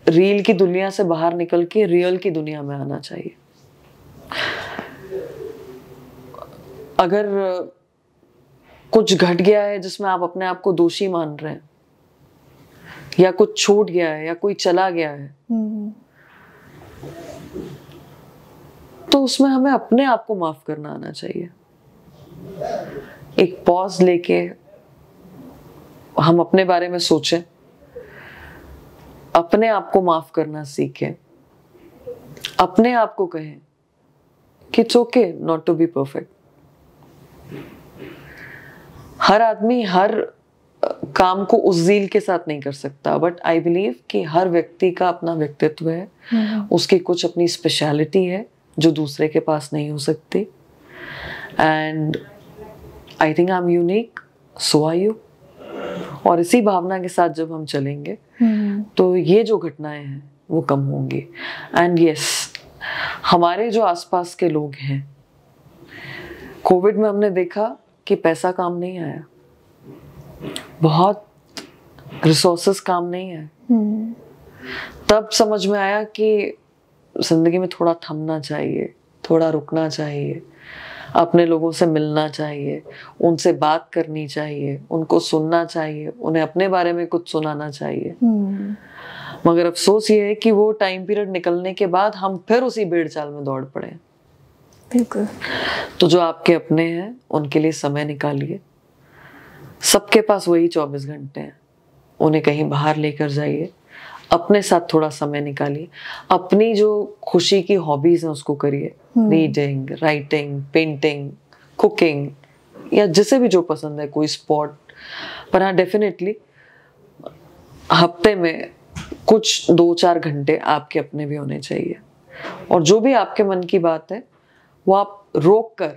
रील की दुनिया से बाहर निकल के रियल की दुनिया में आना चाहिए। अगर कुछ घट गया है जिसमें आप अपने आप को दोषी मान रहे हैं, या कुछ छूट गया है, या कोई चला गया है, तो उसमें हमें अपने आप को माफ करना आना चाहिए। एक पॉज लेके हम अपने बारे में सोचें, अपने आप को माफ करना सीखें, अपने आप को कहें कि it's okay not to be perfect. हर आदमी हर काम को उस ज़ील के साथ नहीं कर सकता, बट आई बिलीव कि हर व्यक्ति का अपना व्यक्तित्व है, उसकी कुछ अपनी स्पेशलिटी है जो दूसरे के पास नहीं हो सकती। And I think I am unique, so are you. और इसी भावना के साथ जब हम चलेंगे तो ये जो घटनाएं हैं वो कम होंगी। एंड यस, हमारे जो आसपास के लोग हैं, कोविड में हमने देखा कि पैसा काम नहीं आया, बहुत रिसोर्सेस काम नहीं आए। तब समझ में आया कि जिंदगी में थोड़ा थमना चाहिए, थोड़ा रुकना चाहिए, अपने लोगों से मिलना चाहिए, उनसे बात करनी चाहिए, उनको सुनना चाहिए, उन्हें अपने बारे में कुछ सुनाना चाहिए। मगर अफसोस ये है कि वो टाइम पीरियड निकलने के बाद हम फिर उसी भेड़ चाल में दौड़ पड़े। बिल्कुल। तो जो आपके अपने हैं उनके लिए समय निकालिए। सबके पास वही 24 घंटे हैं, उन्हें कहीं बाहर लेकर जाइए, अपने साथ थोड़ा समय निकालिए, अपनी जो खुशी की हॉबीज हैं उसको करिए, रीडिंग, राइटिंग, पेंटिंग, कुकिंग, या जिसे भी जो पसंद है, कोई स्पोर्ट। पर हाँ, डेफिनेटली हफ्ते में कुछ 2-4 घंटे आपके अपने भी होने चाहिए। और जो भी आपके मन की बात है वो आप रोक कर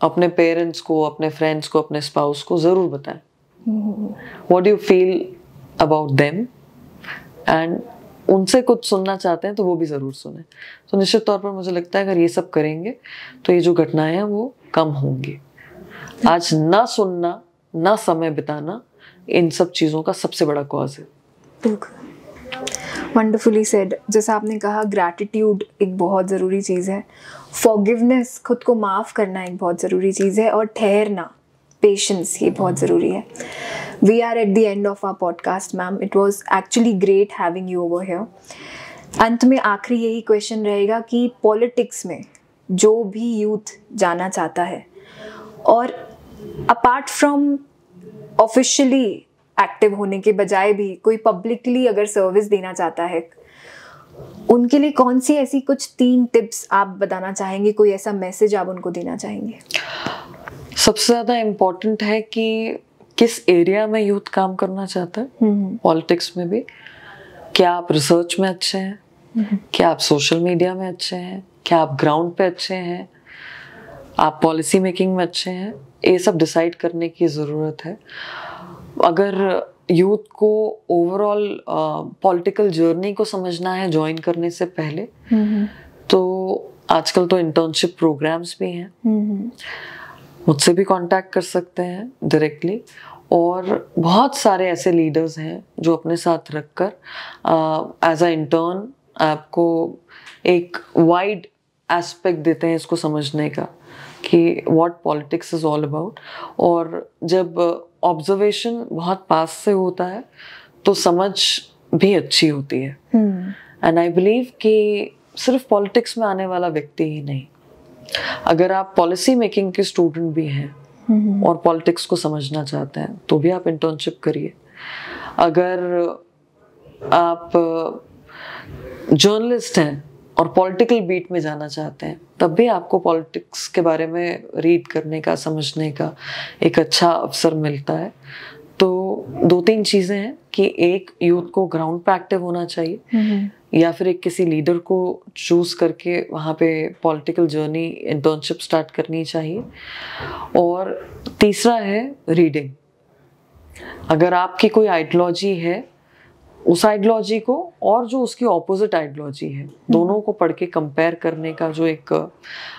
अपने पेरेंट्स को, अपने फ्रेंड्स को, अपने स्पाउस को जरूर बताएं। What do you feel about them, and उनसे कुछ सुनना चाहते हैं तो वो भी जरूर सुने। तो निश्चित तौर पर मुझे लगता है अगर ये सब करेंगे तो ये जो घटनाएं हैं वो कम होंगी। आज ना सुनना, ना समय बिताना इन सब चीजों का सबसे बड़ा कॉज है। बिल्कुल, वंडरफुली सेड। जैसा आपने कहा, ग्रैटिट्यूड एक बहुत ज़रूरी चीज़ है, फॉरगिवनेस, खुद को माफ़ करना एक बहुत ज़रूरी चीज़ है, और ठहरना, पेशेंस, ये बहुत ज़रूरी है। We are at the end of our podcast ma'am. It was actually great having you over here. अंत में आखिरी यही क्वेश्चन रहेगा कि पॉलिटिक्स में जो भी यूथ जाना चाहता है, और अपार्ट फ्रॉम ऑफिशियली एक्टिव होने के बजाय भी कोई पब्लिकली अगर सर्विस देना चाहता है, उनके लिए कौन सी ऐसी कुछ 3 टिप्स आप बताना चाहेंगे, कोई ऐसा मैसेज आप उनको देना चाहेंगे? सबसे ज़्यादा इम्पोर्टेंट है कि किस एरिया में यूथ काम करना चाहता है, पॉलिटिक्स में भी। क्या आप रिसर्च में अच्छे हैं, क्या आप सोशल मीडिया में अच्छे हैं, क्या आप ग्राउंड पे अच्छे हैं, आप पॉलिसी मेकिंग में अच्छे हैं, ये सब डिसाइड करने की ज़रूरत है। अगर यूथ को ओवरऑल पॉलिटिकल जर्नी को समझना है ज्वाइन करने से पहले, तो आजकल तो इंटर्नशिप प्रोग्राम्स भी हैं, मुझसे भी कांटेक्ट कर सकते हैं डायरेक्टली। और बहुत सारे ऐसे लीडर्स हैं जो अपने साथ रखकर एज अ इंटर्न आपको एक वाइड एस्पेक्ट देते हैं इसको समझने का कि what politics is all about. और जब ऑब्जर्वेशन बहुत पास से होता है तो समझ भी अच्छी होती है। एंड आई बिलीव कि सिर्फ पॉलिटिक्स में आने वाला व्यक्ति ही नहीं, अगर आप पॉलिसी मेकिंग के स्टूडेंट भी हैं और पॉलिटिक्स को समझना चाहते हैं तो भी आप इंटर्नशिप करिए। अगर आप जर्नलिस्ट हैं और पॉलिटिकल बीट में जाना चाहते हैं तब भी आपको पॉलिटिक्स के बारे में रीड करने का, समझने का एक अच्छा अवसर मिलता है। तो 2-3 चीज़ें हैं कि एक, यूथ को ग्राउंड पे एक्टिव होना चाहिए, या फिर एक किसी लीडर को चूज करके वहाँ पे पॉलिटिकल जर्नी, इंटर्नशिप स्टार्ट करनी चाहिए। और तीसरा है रीडिंग। अगर आपकी कोई आइडियोलॉजी है उस आइडियोलॉजी को और जो उसकी ऑपोजिट आइडियोलॉजी है, दोनों को पढ़ के कंपेयर करने का जो एक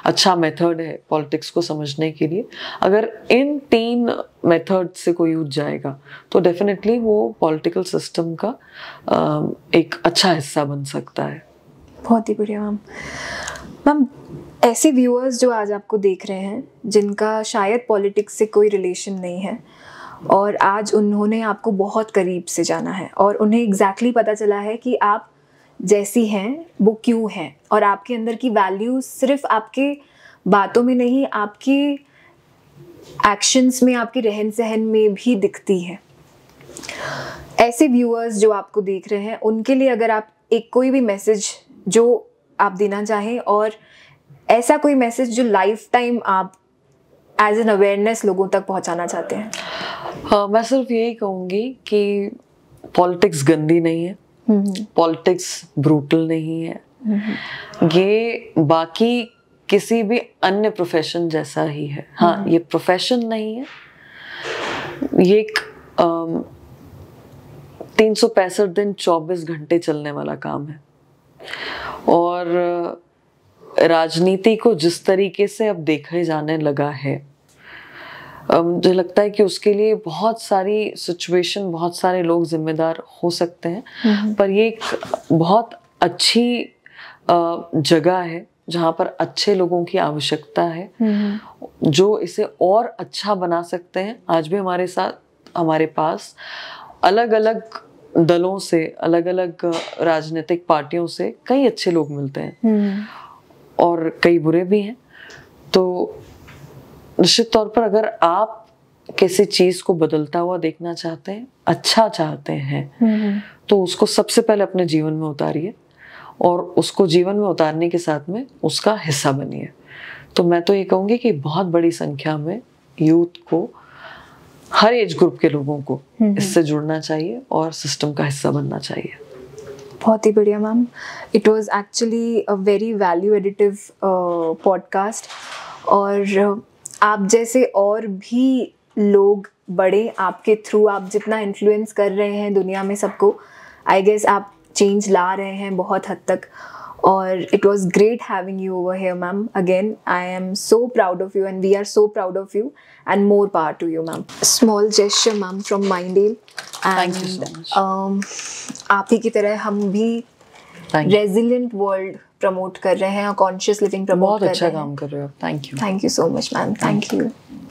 अच्छा मेथड है पॉलिटिक्स को समझने के लिए, अगर इन 3 मेथड से कोई यूज जाएगा तो डेफिनेटली वो पॉलिटिकल सिस्टम का एक अच्छा हिस्सा बन सकता है। बहुत ही बढ़िया मैम। मैम, ऐसे व्यूअर्स जो आज आपको देख रहे हैं जिनका शायद पॉलिटिक्स से कोई रिलेशन नहीं है और आज उन्होंने आपको बहुत करीब से जाना है और उन्हें एग्जैक्टली पता चला है कि आप जैसी हैं वो क्यों हैं और आपके अंदर की वैल्यू सिर्फ आपके बातों में नहीं, आपके एक्शंस में, आपके रहन सहन में भी दिखती है। ऐसे व्यूअर्स जो आपको देख रहे हैं उनके लिए अगर आप एक कोई भी मैसेज जो आप देना चाहें और ऐसा कोई मैसेज जो लाइफ टाइम आप एज एन अवेयरनेस लोगों तक पहुंचाना चाहते हैं। मैं सिर्फ यही कहूँगी कि पॉलिटिक्स गंदी नहीं है, पॉलिटिक्स ब्रूटल नहीं है, ये बाकी किसी भी अन्य प्रोफेशन जैसा ही है। हाँ, ये प्रोफेशन नहीं है, ये एक 365 दिन 24 घंटे चलने वाला काम है। और राजनीति को जिस तरीके से अब देखा जाने लगा है, मुझे लगता है कि उसके लिए बहुत सारी सिचुएशन, बहुत सारे लोग जिम्मेदार हो सकते हैं, पर ये एक बहुत अच्छी जगह है जहाँ पर अच्छे लोगों की आवश्यकता है जो इसे और अच्छा बना सकते हैं। आज भी हमारे पास अलग अलग दलों से, अलग अलग राजनीतिक पार्टियों से कई अच्छे लोग मिलते हैं और कई बुरे भी हैं। तो निश्चित तौर पर अगर आप किसी चीज को बदलता हुआ देखना चाहते हैं, अच्छा चाहते हैं, तो उसको सबसे पहले अपने जीवन में उतारिए और उसको जीवन में उतारने के साथ में उसका हिस्सा बनिए। तो मैं तो ये कहूँगी कि बहुत बड़ी संख्या में यूथ को, हर एज ग्रुप के लोगों को इससे जुड़ना चाहिए और सिस्टम का हिस्सा बनना चाहिए। बहुत ही बढ़िया ma'am. It was actually a very value additive podcast और आप जैसे और भी लोग बड़े आपके थ्रू, आप जितना इन्फ्लुएंस कर रहे हैं दुनिया में सबको, आई गेस आप चेंज ला रहे हैं बहुत हद तक। और it was great having you over here ma'am. Again I am so proud of you and we are so proud of you and more power to you ma'am. Small gesture ma'am from माइंडेल एंड आप ही की तरह हम भी रेजिलिएंट वर्ल्ड प्रमोट कर रहे हैं और कॉन्शियस लिविंग प्रमोट कर रहे हैं। बहुत अच्छा काम कर रहे हो। Thank you so much ma'am. Thank you.